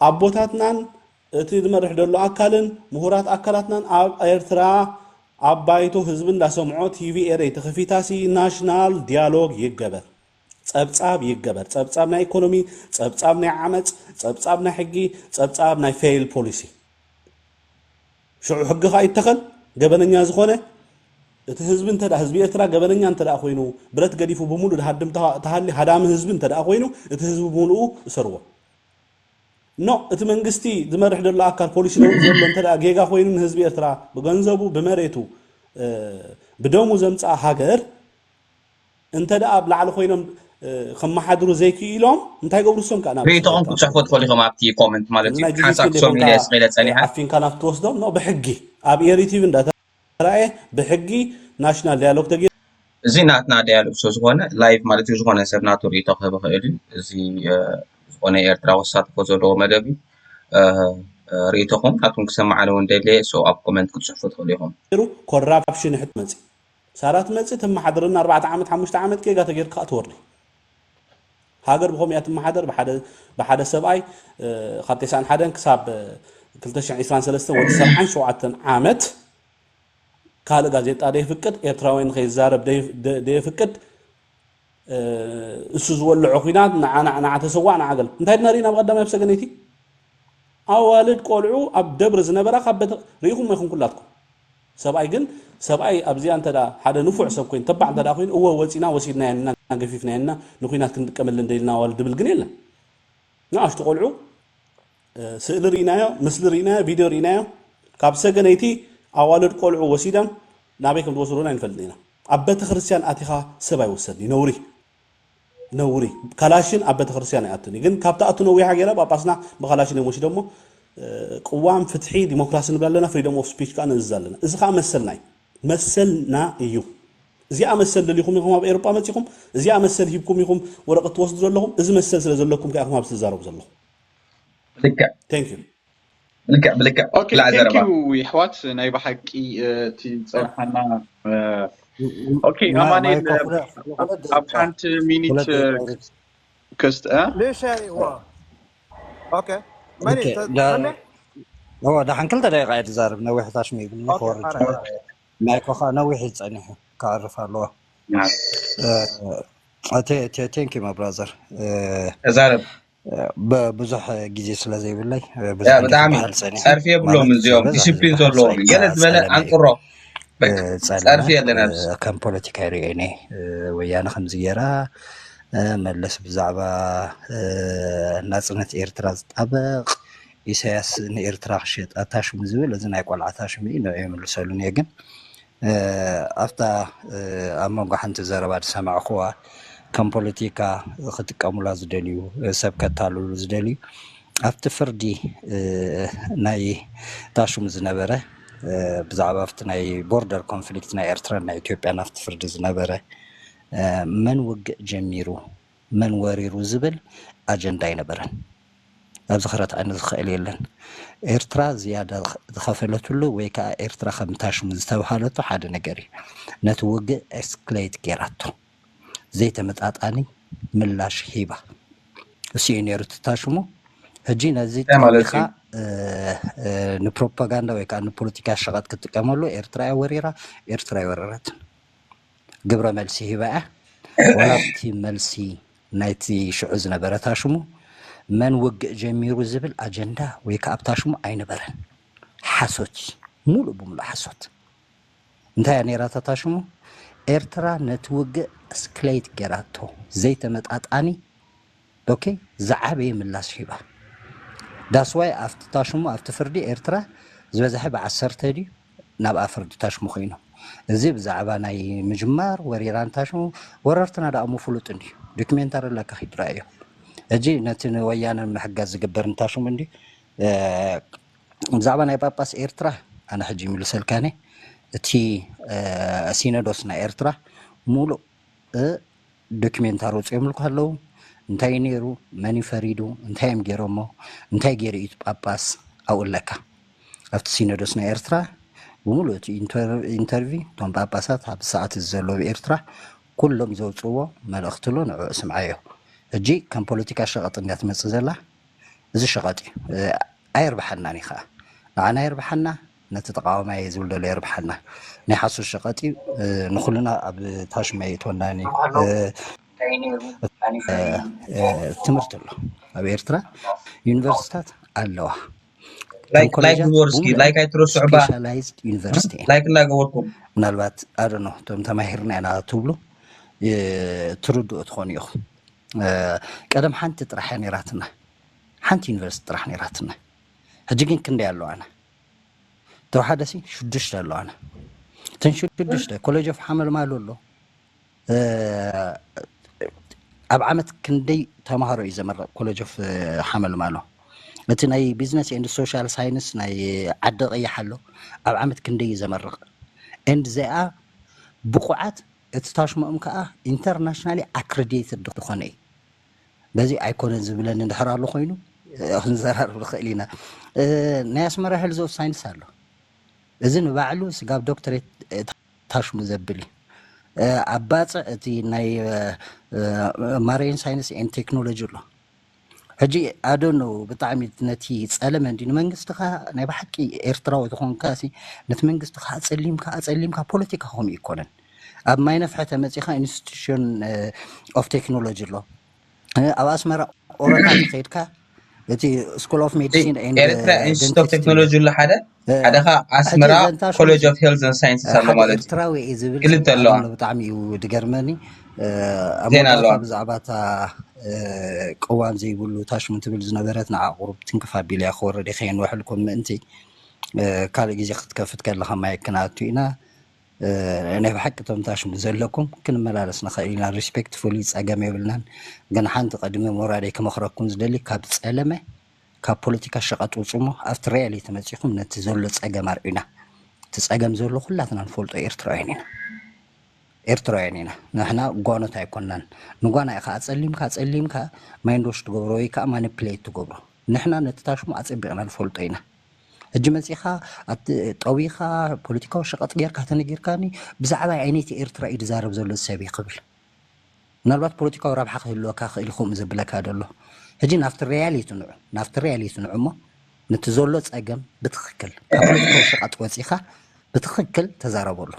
ኣቦታትናን እቲ ዝመርሕ ደሎ ኣካልን ምሁራት ኣካላትናን ኣብ ኤርትራ ኣብ ባይቶ ህዝቢ እንዳሰምዖ ቲቪ ኤረይ ተኸፊታሲ ናሽናል ዲያሎግ ይገበር ፀብፃብ ይገበር ፀብፃብ ናይ ኢኮኖሚ ፀብፃብ ናይ ዓመፅ ፀብፃብ ናይ ሕጊ ፀብፃብ ናይ ፌይል ፖሊሲ ሽዑ ሕጊ ኸ ይተኸል ገበነኛ ዝኾነ እቲ ህዝቢ እንተዳ ህዝቢ ኤርትራ ገበነኛ እንተዳ ኮይኑ ብረት ገዲፉ ብሙሉእ ድሃድም ተሃሊ ሃዳሚ ህዝቢ እንተዳ ኮይኑ እቲ ህዝቢ ብሙሉኡ እሰርዎ ኖ እቲ መንግስቲ ዝመርሕ ደሎ ኣካል ፖሊሲ ዘሎ እንተዳ ጌጋ ኮይኑ ንህዝቢ ኤርትራ ብገንዘቡ ብመሬቱ ብደሙ ዘምፃ ሃገር እንተዳ ኣብ ላዕሊ ኮይኖም ከመሓድሩ ዘይክኢሎም እንታይ ገብሩ ሶም ካና ቤቶም ክጽሕፉ ትኽእሉ ኢኹም ኣብቲ ኮመንት ማለት እዩ ሓሳብ ሶም ኢለ ስለ ፀኒሐ ዓፊንካ ናብቲ ትወስዶም ኖ ብሕጊ ኣብ ኤሪቲቭ እንዳተራእየ ብሕጊ ናሽናል ዲያሎግ ተገይሩ እዚ ናትና ዲያሎግ ስለ ዝኾነ ላይቭ ማለት እዩ ዝኾነ ሰብ ናቱ ርእቶ ክህብ ክእል እዩ እዚ ዝኾነ ኤርትራ ወሳትፎ ዘለዎ መደብ እዩ ርእቶኹም ናቱን ክሰማዓነ እውን ደልየ ኣብ ኮመንት ክጽሕፉ ትኽእሉ ኢኹም ኮራፕሽን ሕት መፅእ ሳራት መፅእ ተመሓድርና 4 ዓመት 5 ዓመት ጌጋ ተገይርካ ትወርዲ ሃገር ብኸምያ ትመሓደር ብሓደ ሰብኣይ ካብ 91 ክሳብ 2023 ወዲ 77 ዓመት ካልእ ጋዜጣ ደይፍቅድ ኤርትራውያን ንኸይዛረብ ደይፍቅድ እሱ ዝበልዖ ኩናት ንዓ ተሰዋዕ ንዓገል እንታይ ድነሪኢና ብቐዳማይ ኣብ ሰገነይቲ ኣዋልድ ቆልዑ ኣብ ደብሪ ዝነበራ ካብ ርኢኹም ይኹም ኩላትኩም ሰብኣይ ግን ሰብኣይ ኣብዚኣ እንተዳ ሓደ ንፉዕ ሰብ ኮይኑ ተባዕ እንተዳ ኮይኑ እወ ወፂና ወሲድናየና ገፊፍናየና ንኩናት ክንጥቀመለን ደኢልና ኣዋልድ ድብል ግን የለን ንኣሽቱ ቆልዑ ስእሊ ርኢናዮ ምስሊ ርኢናዮ ቪድዮ ርኢናዮ ካብ ሰገነይቲ ኣዋልድ ቆልዑ ወሲዶም ናበይ ከም ዝወስዱና ኣይንፈልጥን ኢና ኣብ ቤተ ክርስቲያን ኣቲኻ ሰብ ኣይወሰድኒ ነውሪ ካላሽን ኣብ ቤተ ክርስቲያን ኣይኣቱኒ ግን ካብቲ ኣቱ ነዊሓ ገይራ ጳጳስና ብካላሽን እዮም ወሲዶሞ ቅዋም ፍትሒ ዲሞክራሲ ንብል ኣለና ፍሪደም ኦፍ ስፒች ከዓ ንእዝዝ ኣለና እዚ ከዓ መሰልና እዩ እዚኣ መሰል ደሊኹም ኢኹም ኣብ ኤሮጳ መፂኹም እዚኣ መሰል ሂብኩም ኢኹም ወረቐት ትወስዱ ዘለኹም እዚ መሰል ስለ ዘለኩም ከዓ ኢኹም ኣብ ትዛረቡ ዘለኹም ብልክዕ اوكي ثانك يو يحوات ناي بحكي تصرحنا اوكي اماني ابحانت مينيت كست ليش يعني هو اوكي ماني هو ده حنكل دقيقة يتزارب نوي 11 ميل نخرج مايكو خا نوي يتصنح كعرف الله ثانك يو ما برازر زارب ببزح جيزي سلازي بالله بدعمي صرفي بلوم اليوم ديسيبلين زولوم جلد بلا انقرو صرفي لنا كم بوليتيكاري يعني ويانا خمزيرا ملس بزعبا ناصنت إيرترا طبق إساس إيرترا خشيت أتاش مزول لازم يقول عتاش مني إنه يعمل سؤالون يجن أفتا أما قحنت زربات سمع أخوة ከም ፖለቲካ ክትጥቀሙላ ዝደልዩ ሰብ ከታልሉ ዝደልዩ ኣብቲ ፍርዲ ናይ ታሹም ዝነበረ ብዛዕባ ኣብቲ ናይ ቦርደር ኮንፍሊክት ናይ ኤርትራ ናይ ኢትዮጵያ ናብቲ ፍርዲ ዝነበረ መን ውግእ ጀሚሩ መን ወሪሩ ዝብል ኣጀንዳ ይነበረን ኣብዚ ክረት ዓይነ ዝኽእል የለን ኤርትራ ዝያዳ ዝኸፈለትሉ ወይ ከዓ ኤርትራ ከም ታሹም ዝተባሃለቶ ሓደ ነገር እዩ ነቲ ውግእ ኤስክሌት ጌራቶ ዘይተመጣጣኒ ምላሽ ሂባ እሲኡ ነይሩ ታሹሙ ሕጂ ነዚ ጠቢኻ ንፕሮፓጋንዳ ወይ ከዓ ንፖለቲካ ሸቐጥ ክትጥቀመሉ ኤርትራ ወሪራ ኤርትራ ይወረረትን ግብረ መልሲ ሂባ እያ ወላብቲ መልሲ ናይቲ ሽዑ ዝነበረ ታሹሙ መን ውግእ ጀሚሩ ዝብል ኣጀንዳ ወይ ከዓ ታሹሙ ኣይነበረን ሓሶት ሙሉእ ብምሉእ ሓሶት እንታይ ነይራታ ታሹሙ ኤርትራ ነቲ ውግእ እስክሌት ጌራቶ ዘይተመጣጣኒ ኦኬ ዝዓበየ ምላሽ ሂባ ዳስዋይ ኣብቲ ታሹሙ ኣብቲ ፍርዲ ኤርትራ ዝበዝሐ ብ10 ድዩ ናብ ፍርዲ ታሹሙ ኮይኑ እዚ ብዛዕባ ናይ ምጅማር ወሪራን ታሹሙ ወረርትና ዳእሙ ፍሉጥ እንዲ ዶክሜንታሪ ለካ ሂድራዮ እጂ ነቲ ወያነ ምሕጋዝ ዝግበር እንታሹሙ እንዲ ብዛዕባ ናይ ጳጳስ ኤርትራ ኣነ ሕጂ ምልሰልካነ እቲ ሲኖዶስ ናይ ኤርትራ ሙሉእ ዶክሜንታሪ ወፂኦም ልኩ ኣለዉ እንታይ ነይሩ መን ፈሪዱ እንታይ እዮም ገይሮሞ እንታይ ገይሩ እዩ ጳጳስ ኣውለካ ኣብቲ ሲኖዶስ ናይ ኤርትራ ብሙሉእ እቲ ኢንተርቪው ቶም ጳጳሳት ኣብ ሰዓት ዘሎ ብኤርትራ ኩሎም ዘውፅዎ መልእኽትሉ ንዕኡ ስምዓዮ ሕጂ ከም ፖለቲካ ሸቐጥ እንዳትመፅእ ዘላ እዚ ሸቐጥ እዩ ኣይርባሓናኒ ከዓ ንዓና ይርባሓና ነቲ ተቃዋማይ ዝብል ደሎ ይርባሓና ናይ ሓሶት ሸቐጥ እዩ ንኩልና ኣብ ታሹም ኣይእትወናኒ ትምህርቲ ኣሎ ኣብ ኤርትራ ዩኒቨርሲታት ኣለዋ ላይክ ዩኒቨርሲቲ ላይክ ኣይትረስዑ ባ ስፔሻላይዝድ ዩኒቨርሲቲ ላይክ እናገበርኩም ምናልባት ኣደኖ ቶም ተማሂርና ኢና ትብሉ ትርድኡ ትኾኑ ኢኹም ቀደም ሓንቲ ጥራሕ ነይራትና ሓንቲ ዩኒቨርሲቲ ጥራሕ ነይራትና ሕጂ ግን ክንደይ ኣለዋና ተወሓደሲ 6 ኣለዋና እተን 6 ኮሌጅ ኦፍ ሓመልማሎ ኣሎ ኣብ ዓመት ክንደይ ተማሃሮ እዩ ዘመረቕ ኮሌጅ ኦፍ ሓመልማሎ እቲ ናይ ቢዝነስ ኤንድ ሶሻል ሳይንስ ናይ ዓዲ ቀይሕ ኣሎ ኣብ ዓመት ክንደይ ዘመረቕ ኤንድ ዚኣ ብቑዓት እቲ ታሽሞኦም ከዓ ኢንተርናሽናሊ ኣክሬዲትድ ዝኾነ እዩ በዚ ኣይኮነን ዝብለን እንድሕር ኣሎ ኮይኑ ክንዘራርብ ንኽእል ኢና ናይ ኣስመራ ሄልዝ ኦፍ ሳይንስ ኣሎ እዚ ንባዕሉ ስጋብ ዶክተሬት ታሽሙ ዘብል እዩ ኣብ ባፅዕ እቲ ናይ ማሪን ሳይንስ ኤንድ ቴክኖሎጂ ኣሎ ሕጂ ኣዶኖ ብጣዕሚ ነቲ ፀለመ እንዲ ንመንግስትኻ ናይ ባሕቂ ኤርትራዊ ዝኾንካ ነቲ መንግስትኻ ኣፀሊምካ ፖለቲካ ከምኡ ይኮነን ኣብ ማይ ነፍሐ ተመፂኻ ኢንስቲትዩሽን ኦፍ ቴክኖሎጂ ኣሎ ኣብ ኣስመራ ኦረታት ከይድካ እቲ ስኩል ኦፍ ሜዲሲን ኤርትራ ኢንስቲትዩት ኦፍ ቴክኖሎጂ ኣሎ ሓደኻ ኣስመራ ኮሌጅ ኦፍ ሄልዝ ኤንድ ሳይንስ ኣሎ ማለት ኤርትራዊ እዩ ዝብል ክልተ ኣለዋ ብጣዕሚ እዩ ድገርመኒ ዜና ኣለዋ ብዛዕባ እታ ቅዋም ዘይብሉ ታሽሙ ትብል ዝነበረት ንዓቑሩብ ትንክፍ ኣቢል እያ ክወረደ ከየንውሕልኩም ምእንቲ ካልእ ግዜ ክትከፍት ከለኻ ማይ ክነኣቱ ኢና ናይ ብሓቂ ቶም ታሽሙ ዘለኩም ክንመላለስ ንኽእል ኢና ሪስፔክትፉሊ ፀገም የብልናን ግን ሓንቲ ቀድሚ ሞራደይ ክመኽረኩም ዝደሊ ካብ ፀለመ ካብ ፖለቲካ ሸቐጥ ውፅሞ ኣብቲ ሪያሊቲ መፂኹም ነቲ ዘሎ ፀገም ኣርኢና እቲ ፀገም ዘሎ ኩላትና ንፈልጦ ኤርትራውያን ኢና ንሕና ጓኖት ኣይኮናን ንጓና ኢኻ ኣፀሊምካ ማይንዶሽ ትገብሮ ወይ ከዓ ማኒፕሌት ትገብሮ ንሕና ነቲ ታሽሙ ኣፀቢቕና ንፈልጦ ኢና ሕጂ መፂኻ ጠዊኻ ፖለቲካዊ ሸቐጥ ጌርካ ተነጊርካኒ ብዛዕባ ዓይነት ኤርትራ እዩ ዝዛረብ ዘሎ ሰብ ይኽብል ምናልባት ፖለቲካዊ ረብሓ ክህልወካ ክእል ኢኹም ዘብለካ ደሎ ሕጂ ናብቲ ሪያሊቲ ንዑ እሞ ነቲ ዘሎ ፀገም ብትኽክል ካብ ፖለቲካዊ ሸቐጥ ወፂኻ ብትኽክል ተዛረበሉ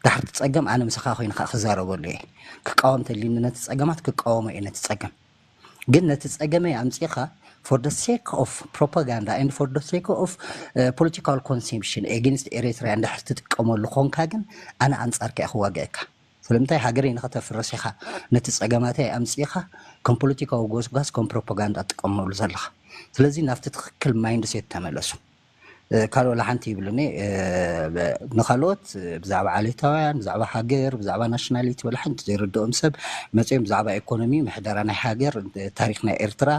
ድሕርቲ ፀገም ኣነ ምስኻ ኮይንካ ክዛረበሉ እየ ክቃወም ተሊኒ ነቲ ፀገማት ክቃወሞ እየ ነቲ ፀገም ግን ነቲ ፀገመይ ኣምፂኻ for the sake of propaganda and for the sake of political consumption against Eritrea እንድሕር ትጥቀመሉ ኮንካ ግን ኣነ ኣንፃርካ እየ ክዋግአካ ስለምንታይ ሃገረይ ንኸተፍርስ ኢኻ ነቲ ፀገማተይ ኣምፂኻ ከም ፖለቲካዊ ጎስጓስ ከም ፕሮፓጋንዳ ትጥቀመሉ ዘለኻ ስለዚ ናብቲ ትኽክል ማይንድ ሴት ተመለሱ ካልኦ ለሓንቲ ይብልኒ ንኻልኦት ብዛዕባ ዓሌታውያን ብዛዕባ ሃገር ብዛዕባ ናሽናሊቲ ወላ ሓንቲ ዘይርድኦም ሰብ መፅኦም ብዛዕባ ኢኮኖሚ ምሕደራ ናይ ሃገር ታሪክ ናይ ኤርትራ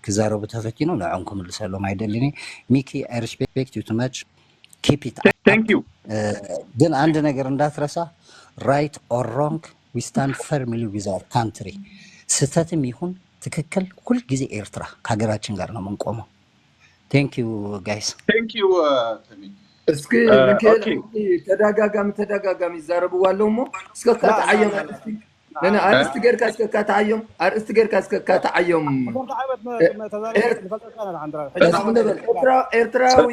ክዛረቡ ተፈቲኑ ንዖም ክምልሰሎም ኣይደልኒ ሚኪ አይ ሪስፔክት ዩ ቱ ማች ኪፕ ኢት Thank you. ግን አንድ ነገር እንዳትረሳ ራይት ኦር ሮንግ ዊ ስታንድ ፈርምሊ ዊዝ አወር ካንትሪ ስህተትም ይሁን ትክክል ሁልጊዜ ኤርትራ ከሀገራችን ጋር ነው የምንቆመው ቴንክ ዩ ጋይስ Thank you, Temi. እስኪ ሚካኤል Okay. ተደጋጋሚ ይዛረብዋለሁ እሞ እስከ ከተዓየም ለና አርስቲ ገርካ እስከ ከተዓየም ኤርትራዊ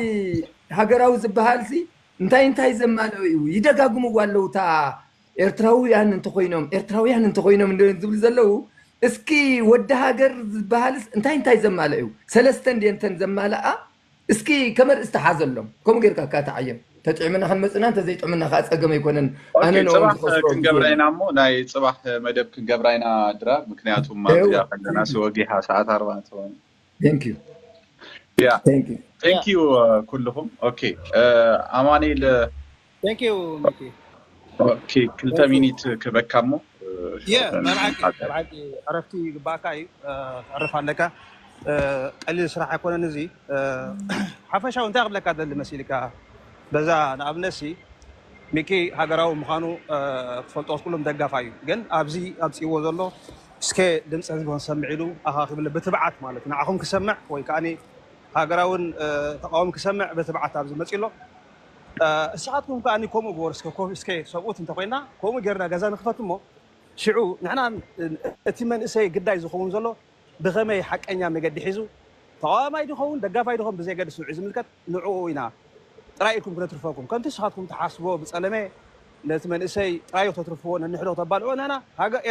ሃገራዊ ዝበሃል ሲ እንታይ ዘማለው እዩ ይደጋግምዎ ኣለው እታ ኤርትራውያን እንተኮይኖም ዝብል ዘለው እስኪ ወደ ሃገር ዝበሃልስ እንታይ ዘማለ እዩ ሰለስተ እንዴንተን ዘማለኣ እስኪ ከመር እስተሓዘሎም ከምኡ ጌርካ ከተዓየም ተጥዕምና ክንመፅና እንተዘይጥዕምና ከዓ ፀገም ኣይኮነን ኣነ ነው ፅባሕ ክንገብራይና እሞ ናይ ፅባሕ መደብ ክንገብራይና ድራር ምክንያቱም ኣብዚኣ ከለና ወጊሓ ሰዓት 4 ትኾን ቴንክ ዩ ኩልኩም ኦኬ ኣማኒል ቴንክ ዩ ሚኪ ኦኬ 2 ሚኒት ክበካ እሞ መብዓቂ ዕረፍቲ ግባእካ እዩ ዕርፍ ኣለካ ቀሊል ስራሕ ኣይኮነን እዚ ሓፈሻዊ እንታይ ክብለካ ዘሊ መሲልካ በዛ ንኣብነት ሚኪ ሃገራዊ ምዃኑ ክፈልጦ ኩሎም ደጋፋ እዩ ግን ኣብዚ ኣብፅይዎ ዘሎ እስከ ድምፂ ህዝቢ ክንሰምዕ ኢሉ ኣኻ ክብል ብትብዓት ማለት ንዓኹም ክሰምዕ ወይ ከዓኒ ሃገራውን ተቃዋሚ ክሰምዕ ብትብዓት ኣብዚ መፂሎ እስኻትኩም ከዓኒ ከምኡ ግበሩ እስከ ሰብኡት እንተኮይና ከምኡ ጌርና ገዛ ንክፈት እሞ ሽዑ ንሕና እቲ መንእሰይ ግዳይ ዝኸውን ዘሎ ብኸመይ ሓቀኛ መገዲ ሒዙ ተቃዋማይ ድኸውን ደጋፋይ ድኸውን ብዘይገድስ ንዑ ዝምልከት ንዑ ኢና ጥራይ ኢልኩም ክነትርፈኩም ከምቲ ንስኻትኩም ተሓስቦ ብፀለመ ነቲ መንእሰይ ጥራይ ተትርፍዎ ነንሕዶ ተባልዑ ንሕና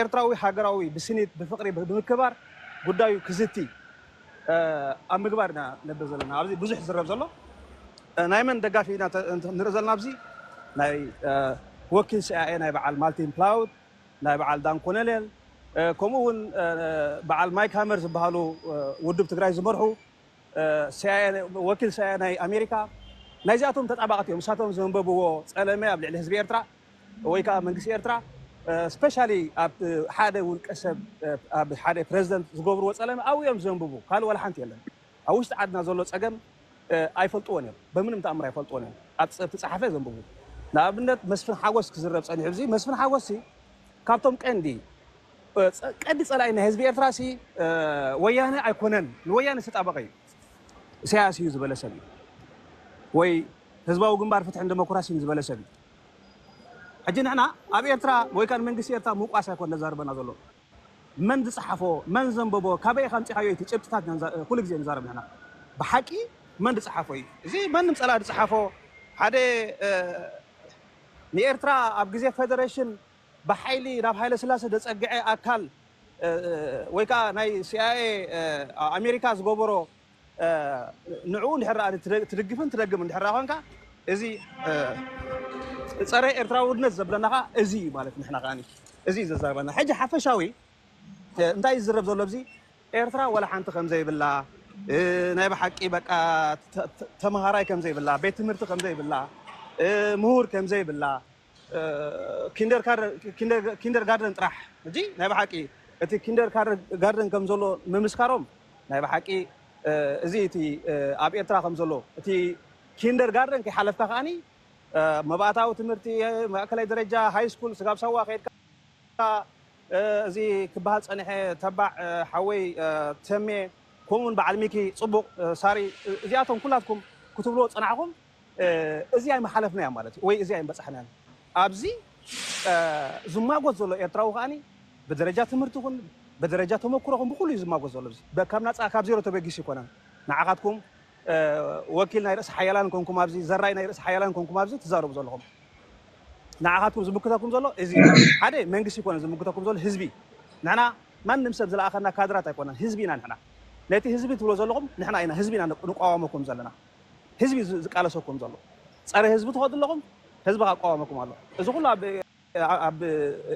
ኤርትራዊ ሃገራዊ ብስኒት ብፍቅሪ ብምክባር ጉዳዩ ክዝቲ ኣብ ምግባር ኢና ነብር ዘለና ኣብዚ ብዙሕ ዝረብ ዘሎ ናይ መን ደጋፊ ኢና ንርኢ ዘለና ኣብዚ ናይ ወኪል ሲኣኤ ናይ በዓል ማልቲን ፕላውድ ናይ በዓል ዳን ኮነሌል ከምኡ እውን በዓል ማይክ ሃመር ዝበሃሉ ውድብ ትግራይ ዝመርሑ ወኪል ሲኣኤ ናይ ኣሜሪካ ናይዚኣቶም ተጣባቐት እዮም ንሳቶም ዘንበብዎ ፀለመ ኣብ ልዕሊ ህዝቢ ኤርትራ ወይ ከዓ መንግስቲ ኤርትራ ስፔሻሊ ኣብ ሓደ ውልቀ ሰብ ኣብ ሓደ ፕሬዚደንት ዝገብርዎ ፀለመ ኣብኦም ዘንብቡ ካልእ ወላ ሓንቲ የለን ኣብ ውሽጢ ዓድና ዘሎ ፀገም ኣይፈልጥዎን እዮም ብምንም ተኣምር ኣይፈልጥዎን እዮም ኣብ ተፃሓፈ ዘንብቡ ንኣብነት መስፍን ሓጎስ ክዝረብ ፀኒሑ እዚ መስፍን ሓጎስ ካብቶም ቀንዲ ፀላኢ ናይ ህዝቢ ኤርትራ ወያነ ኣይኮነን ንወያነ ዝተጣበቀ እዩ ኢሳያስ እዩ ዝበለ ሰብ እዩ ወይ ህዝባዊ ግንባር ፍትሕን ዲሞክራሲን ዝበለ ሰብ እዩ ሕጂ ንሕና ኣብ ኤርትራ ወይ ከዓ መንግስቲ ኤርትራ ምውቋስ ኣይኮነ ዘዛርበና ዘሎ መን ዝፀሓፎ መን ዘንበቦ ካበይ ከምፂኻዮ እቲ ጭብጥታት ኩሉ ግዜ ንዛረብ ንሕና ብሓቂ መን ዝፀሓፎ እዩ እዚ መንም ፀላኢ ዝፀሓፎ ሓደ ንኤርትራ ኣብ ግዜ ፌደሬሽን ብሓይሊ ናብ ሃይለ ስላሴ ዘፀግዐ ኣካል ወይ ከዓ ናይ ሲኣኤ ኣሜሪካ ዝገበሮ ንዑ እንድሕር ትድግፍን ትደግምን እንድሕር ኮንካ እዚ ፀረ ኤርትራውነት ዘብለና ከዓ እዚ ማለት ንሕና ከዓኒ እዚ ዘዛረበና ሕጂ ሓፈሻዊ እንታይ ዝዝረብ ዘሎ ኣብዚ ኤርትራ ወላ ሓንቲ ከምዘይብላ ናይ ብሓቂ በቃ ተምሃራይ ከምዘይብላ ቤት ትምህርቲ ከምዘይብላ ምሁር ከምዘይብላ ኪንደር ጋርደን ጥራሕ እጂ ናይ ብሓቂ እቲ ኪንደር ጋርደን ከም ዘሎ ምምስካሮም ናይ ብሓቂ እዚ እቲ ኣብ ኤርትራ ከም ዘሎ እቲ ኪንደር ጋርደን ከይሓለፍካ ከዓኒ መባእታዊ ትምህርቲ ማእከላይ ደረጃ ሃይ ስኩል ስጋብ ሰዋ ከይድካ እዚ ክበሃል ፀኒሐ ተባዕ ሓወይ ተሜ ከምኡውን በዓል ሚኪ ፅቡቕ ሳሪ እዚኣቶም ኩላትኩም ክትብልዎ ፀናዕኹም እዚ ኣይመሓለፍና እያ ማለት እዩ ወይ እዚ ኣይንበፃሕና እያ ኣብዚ ዝማጎት ዘሎ ኤርትራዊ ከዓኒ ብደረጃ ትምህርቲ ይኹን ብደረጃ ተመክሮኹም ብኩሉ እዩ ዝማጎት ዘሎ ካብ ናፃ ካብ ዜሮ ተበጊስ ይኮነን ንዓኻትኩም ወኪል ናይ ርእሲ ሓያላን ኮንኩም ኣብዚ ዘራይ ናይ ርእሲ ሓያላን ኮንኩም ኣብዚ ትዛረቡ ዘለኹም ንዓኻትኩም ዝምክተኩም ዘሎ እዚ ሓደ መንግስቲ ይኮነ ዝምክተኩም ዘሎ ህዝቢ ንሕና ማንም ሰብ ዝለኣኸና ካድራት ኣይኮነን ህዝቢ ኢና ንሕና ነቲ ህዝቢ ትብሎ ዘለኹም ንሕና ኢና ህዝቢ ኢና ንቋወመኩም ዘለና ህዝቢ ዝቃለሰኩም ዘሎ ፀረ ህዝቢ ትኸዱ ኣለኹም ህዝቢ ካቋወመኩም ኣሎ እዚ ኩሉ ኣብ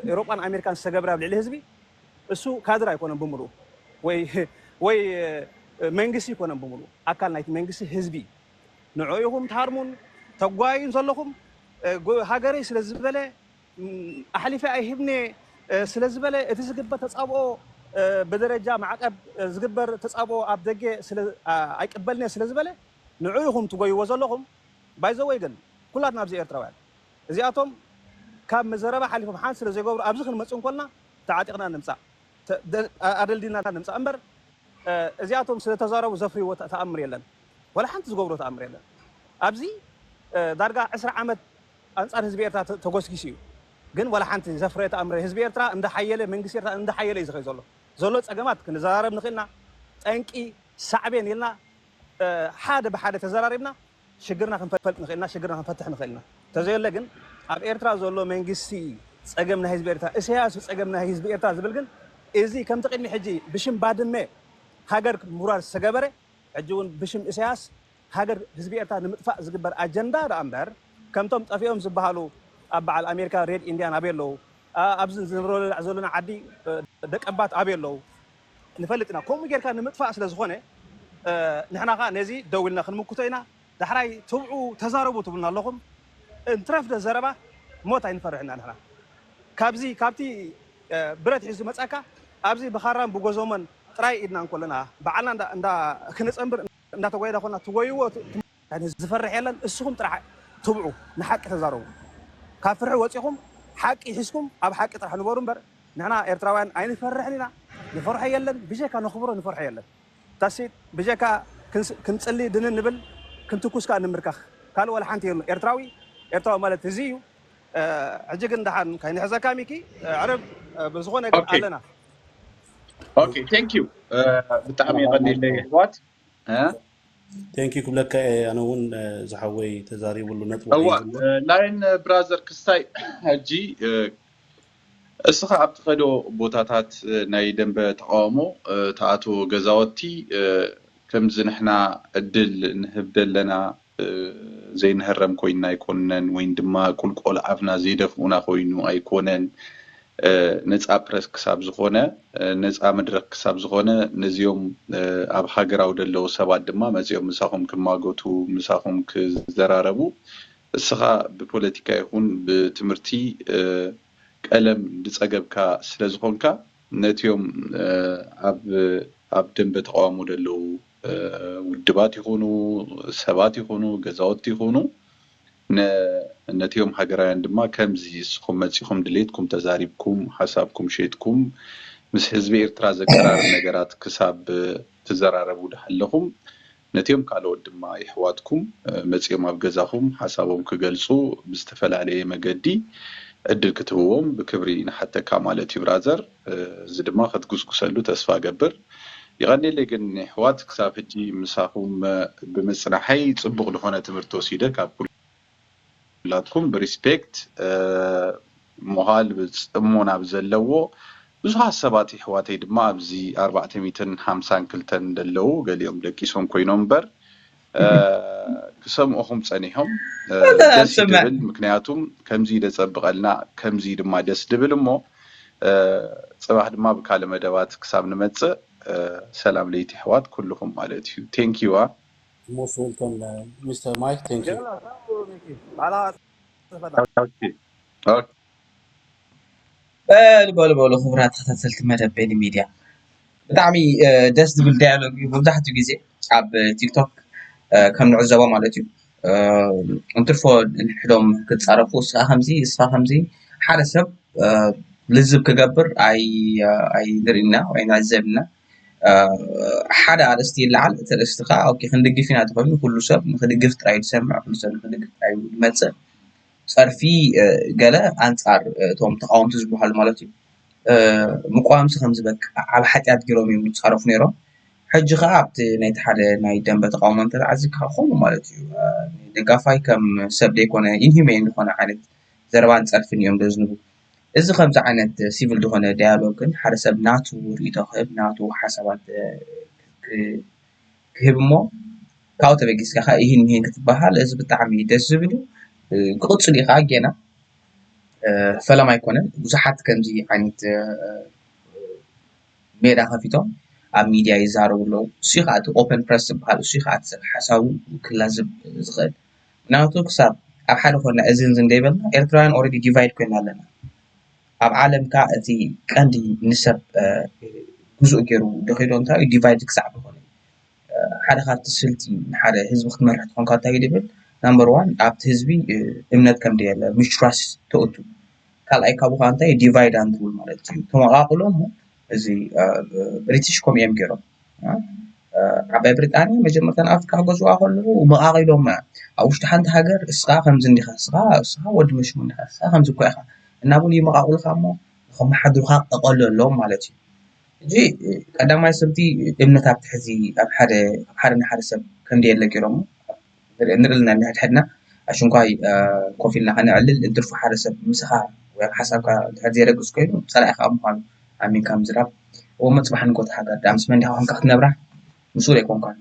ኤውሮጳን ኣሜሪካን ዝተገብረ ኣብ ልዕሊ ህዝቢ እሱ ካድር ኣይኮነን ብምሉእ ወይ መንግስቲ ይኮነን ብምሉእ ኣካል ናይቲ መንግስቲ ህዝቢ ንዕኡኹም ታርሙን ተጓዩን ዘለኹም ሃገረይ ስለ ዝበለ ኣሕሊፈ ኣይሂብኔ ስለ ዝበለ እቲ ዝግበር ተፃብኦ ብደረጃ ማዕቀብ ዝግበር ተፃብኦ ኣብ ደገ ኣይቅበልነ ስለ ዝበለ ንዕኡኹም ትጎይዎ ዘለኹም ባይዘወይ ግን ኩላትና ኣብዚ ኤርትራውያን እዚኣቶም ካብ መዘረባ ሓሊፎም ሓን ስለ ዘይገብሩ ኣብዚ ክንመፅእ እንኮልና ተዓጢቕና ንምፃእ ኣደልዲና ንምፃእ እምበር እዚኣቶም ስለ ተዛረቡ ዘፍርይዎ ተኣምር የለን ወላ ሓንቲ ዝገብሮ ተኣምር የለን ኣብዚ ዳርጋ 20 ዓመት ኣንፃር ህዝቢ ኤርትራ ተጎስጊስ እዩ ግን ወላ ሓንቲ ዘፍረየ ተኣምር ህዝቢ ኤርትራ እንዳሓየለ መንግስቲ ኤርትራ እንዳሓየለ እዩ ዝኸይ ዘሎ ፀገማት ክንዘራረብ ንኽእልና ጠንቂ ሳዕቤን ኢልና ሓደ ብሓደ ተዘራሪብና ሽግርና ክንፈልጥ ንኽእልና ሽግርና ክንፈትሕ ንኽእልና ተዘየለ ግን ኣብ ኤርትራ ዘሎ መንግስቲ ፀገም ናይ ህዝቢ ኤርትራ ኢሳያስ ፀገም ናይ ህዝቢ ኤርትራ ዝብል ግን እዚ ከምቲ ቅድሚ ሕጂ ብሽም ባድመ ሃገር ምሁራር ዝተገበረ ሕጂ እውን ብሽም ኢሳያስ ሃገር ህዝቢ ኤርትራ ንምጥፋእ ዝግበር ኣጀንዳ ዳ እምበር ከምቶም ጠፊኦም ዝበሃሉ ኣብ በዓል ኣሜሪካ ሬድ ኢንዲያን ኣበይ ኣለዉ ኣብዚ ዝነብረሉ ዘለና ዓዲ ደቀባት ኣበይ ኣለዉ ንፈልጥ ኢና ከምኡ ጌርካ ንምጥፋእ ስለ ዝኾነ ንሕና ኸ ነዚ ደው ኢልና ክንምክቶ ኢና ዳሕራይ ትብዑ ተዛረቡ ትብሉና ኣለኹም እንትረፍደ ዘረባ ሞት ኣይንፈርሕና ንሕና ካብቲ ብረት ሒዙ መፃካ ኣብዚ ብኻራን ብጎዞመን ጥራይ ኢድና እንኮለና በዓልና ክነፀንብር እንዳተጎየዳ ኮና ትጎይዎ ዝፈርሕ የለን እስኹም ጥራሕ ትብዑ ንሓቂ ተዛረቡ ካብ ፍርሒ ወፂኹም ሓቂ ሒዝኩም ኣብ ሓቂ ጥራሕ ንበሩ እምበር ንሕና ኤርትራውያን ኣይንፈርሕን ኢና ንፈርሖ የለን ብጀካ ነኽብሮ ንፈርሖ የለን ታሲት ብጀካ ክንፅሊ ድንን ንብል ክንትኩስካ ንምርካኽ ካልእ ወላ ሓንቲ የሉ ኤርትራዊ ማለት እዚ እዩ ሕጂ ግን እንዳሓን ካይንሕዘካ ሚኪ ዕረብ ብዝኾነ ግን ኣለና ኦኬ ቴንክ ዩ ብጣዕሚ ቀሊለይ ኣሕዋት ቴንክ ዩ ክብለካ ኣነ እውን ዝሓወይ ተዛሪብሉ ነጥብ ላይን ብራዘር ክስታይ ሕጂ እስኻ ኣብ ትኸዶ ቦታታት ናይ ደንበ ተቃውሞ ተኣቶ ገዛወቲ ከምዚ ንሕና ዕድል ንህብ ዘለና ዘይንህረም ኮይንና ኣይኮነን ወይን ድማ ቁልቆል ዓፍና ዘይደፍኡና ኮይኑ ኣይኮነን ነፃ ፕረስ ክሳብ ዝኾነ ነፃ መድረክ ክሳብ ዝኾነ ነዚኦም ኣብ ሃገራዊ ደለዉ ሰባት ድማ መፂኦም ምሳኹም ክማገቱ ምሳኹም ክዘራረቡ እስኻ ብፖለቲካ ይኹን ብትምህርቲ ቀለም ዝፀገብካ ስለ ዝኾንካ ነቲኦም ኣብ ደንበ ተቃውሞ ደለዉ ውድባት ይኹኑ ሰባት ይኹኑ ገዛወቲ ይኹኑ ነቲዮም ሃገራውያን ድማ ከምዚ እስኹም መፂኹም ድሌትኩም ተዛሪብኩም ሓሳብኩም ሸይጥኩም ምስ ህዝቢ ኤርትራ ዘቀራርብ ነገራት ክሳብ ትዘራረቡ ዳሃለኹም ነቲዮም ካልኦት ድማ ይሕዋትኩም መፂኦም ኣብ ገዛኹም ሓሳቦም ክገልጹ ብዝተፈላለየ መገዲ ዕድል ክትህብዎም ብክብሪ ንሓተካ ማለት እዩ ብራዘር እዚ ድማ ክትጉስጉሰሉ ተስፋ ገብር ይቀኒለይ ግን ሕዋት ክሳብ ሕጂ ምሳኹም ብምፅናሐይ ፅቡቕ ዝኾነ ትምህርቲ ወሲደ ካብ ኩላትኩም ብሪስፔክት ሞሃል ብፅሞና ብዘለዎ ብዙሓት ሰባት ሕዋተይ ድማ ኣብዚ 452 ደለዉ ገሊኦም ደቂሶም ኮይኖም እምበር ክሰምዖኹም ፀኒሖም ደስ ድብል ምክንያቱም ከምዚ ደፀብቐልና ከምዚ ድማ ደስ ድብል እሞ ፅባሕ ድማ ብካልእ መደባት ክሳብ ንመፅእ ሰላም ለይቲ ሕዋት ኩልኹም ማለት እዩ ቴንክ ዩ ሞስት ዌልካም ሚስተር ማይክ ቴንክ ዩ በሉ ክቡራት ተኸታተልቲ መደብ ቤኒ ሚድያ ብጣዕሚ ደስ ዝብል ዳያሎግ እዩ መብዛሕትኡ ግዜ ኣብ ቲክቶክ ከም ንዕዘቦ ማለት እዩ እንትርፎ ንሕዶም ክትፃረፉ እስኻ ከምዚ ሓደ ሰብ ልዝብ ክገብር ኣይንርኢና ወይ ንዕዘብና ሓደ ኣርእስቲ ይለዓል እቲ ኣርእስቲ ከዓ ኦኬ ክንድግፍ ኢና ተኮይኑ ኩሉ ሰብ ንክድግፍ ጥራይ ዝሰምዕ ኩሉ ሰብ ንክድግፍ ጥራይ ዝመፅእ ፀርፊ ገለ ኣንፃር እቶም ተቃወምቲ ዝበሃሉ ማለት እዩ ምቋምሲ ከምዝበቅ ዓብ ሓጢኣት ገይሮም እዮም ዝፃረፉ ነይሮም ሕጂ ከዓ ኣብቲ ናይቲ ሓደ ናይ ደንበ ተቃውሞ እንተተዓዚብካ ክኾኑ ማለት እዩ ደጋፋይ ከም ሰብ ደይኮነ ኢንሂሜን ዝኾነ ዓይነት ዘረባን ፀርፍን እዮም ደዝንቡ እዚ ከምዚ ዓይነት ሲቪል ዝኾነ ዳያሎግን ሓደ ሰብ ናቱ ርእቶ ክህብ ናቱ ሓሳባት ክህብ እሞ ካብኡ ተበጊስካ ከዓ ይህን ክትበሃል እዚ ብጣዕሚ ደስ ዝብል ክቕፅል ኢኻ ጌና ፈለማ ኣይኮነን ብዙሓት ከምዚ ዓይነት ሜዳ ከፊቶም ኣብ ሚድያ ይዛረቡ ኣለዉ እሱ ከዓ እቲ ኦፐን ፕረስ ዝበሃል እሱ ከዓ ሓሳቡ ክላዝብ ዝኽእል ምክንያቱ ክሳብ ኣብ ሓደ ኮና እዝን እንደይበልና ኤርትራውያን ኦልሬዲ ዲቫይድ ኮይና ኣለና ኣብ ዓለም ከዓ እቲ ቀንዲ ንሰብ ግዙእ ገይሩ ደኺዶ እንታይ እዩ ዲቫይድ ክሳዕ ዝኾነ ሓደ ካብቲ ስልቲ ንሓደ ህዝቢ ክትመርሕ ትኾንካ እንታይ ይድብል ናምበር ዋን ኣብቲ ህዝቢ እምነት ከም ደየለ ምስትራስ ተእቱ ካልኣይ ካብኡ ከዓ እንታይ ዲቫይድ ኣንድ ሩል ማለት እዩ ተመቃቅሎም እዚ ብሪቲሽ ከምኡ እዮም ገይሮም ዓባይ ብሪጣንያ መጀመርታ ኣፍሪካ ክገዝኣ ከለዉ መቃቂሎም ኣብ ውሽጢ ሓንቲ ሃገር እስኻ ከምዚ እንዲኻ እስኻ ወዲ መሽሙ እንዲኻ እስኻ ከምዚ እኳ ኢኻ እናብሉ ይመቃቅሉካ እሞ ከመሓድሩካ እቐሉ ኣለዎም ማለት እዩ እጂ ቀዳማይ ሰብቲ እምነት ኣብ ትሕዚ ኣብ ሓደ ንሓደ ሰብ ከም ደየለ ገይሮም ንርኢልና ንሕድሕድና ኣሽንኳይ ኮፍ ኢልና ከንዕልል እንትርፉ ሓደ ሰብ ምስኻ ወይ ሓሳብካ ድሕር ዘይረግፅ ኮይኑ ፀላኢኻ ኣብ ምዃኑ ኣሚንካ ምዝራብ እሞ ፅባሕ ንጎታ ሃገር ዳምስ መንዲኻ ኮንካ ክትነብራ ምስኡር ኣይኮንካን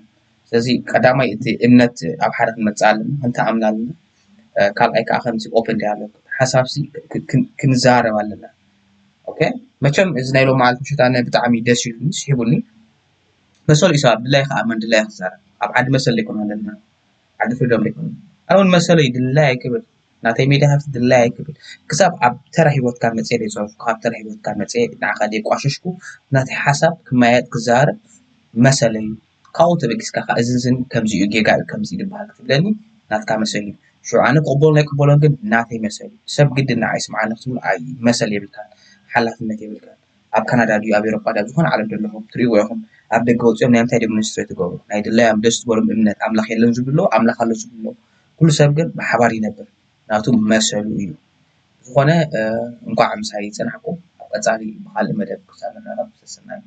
ስለዚ ቀዳማይ እቲ እምነት ኣብ ሓደ ክንመፅእ ኣለና ክንተኣምና ኣለና ካልኣይ ከዓ ከምዚ ኦፕን ዳያሎግ ሓሳብሲ ክንዛረብ ኣለና ኦኬ መቸም እዚ ናይ ሎም መዓልቲ ምሽት ኣነ ብጣዕሚ ደስ ኢሉኒ ስሒቡኒ መሰሉ እዩ ሰባት ድላይ ከዓ መን ድላይ ክዛረብ ኣብ ዓዲ መሰለ ይኮን ኣለና ዓዲ ፍሪዶም ይኮን ኣነ እውን መሰለ ድላይ ኣይክብል ናተይ ሜድያ ሃፍቲ ድላይ ኣይክብል ክሳብ ኣብ ተራ ሂወትካ መፅእ ዘይፀርፉካ ኣብ ተራ ሂወትካ መፅእ ንዓኻ ዘይቋሸሽኩ ናተይ ሓሳብ ክመያየጥ ክዛረብ መሰለ እዩ ካብኡ ተበጊስካ ከዓ እዝን ከምዚ እዩ ጌጋ እዩ ከምዚ ዝበሃል ክትብለኒ ናትካ መሰል እዩ ሽዑ ኣነ ክቕበሎ ናይ ቅበሎ ግን ናተይ መሰል እዩ ሰብ ግድን ንዓይ ስምዓኒ ክትብሉ ኣይ መሰል የብልካን ሓላፍነት የብልካን ኣብ ካናዳ ድዩ ኣብ ኤሮጳ ድዩ ዝኾነ ዓለም ዘለኹም ትሪእዎ ኢኹም ኣብ ደገ ወፂኦም ናይ እንታይ ዴሞንስትሬት ትገብሩ ናይ ድላዮም ደስ ዝበሎም እምነት ኣምላኽ የለን ዝብሎ ኣምላኽ ኣሎ ዝብሎ ኩሉ ሰብ ግን ብሓባር ይነብር ናቱ መሰሉ እዩ ዝኾነ እንኳዕ ምሳይ ፀናሕኩም ኣብ ቀፃሊ ብካልእ መደብ ክሳብ ንራኸብ ሰናይ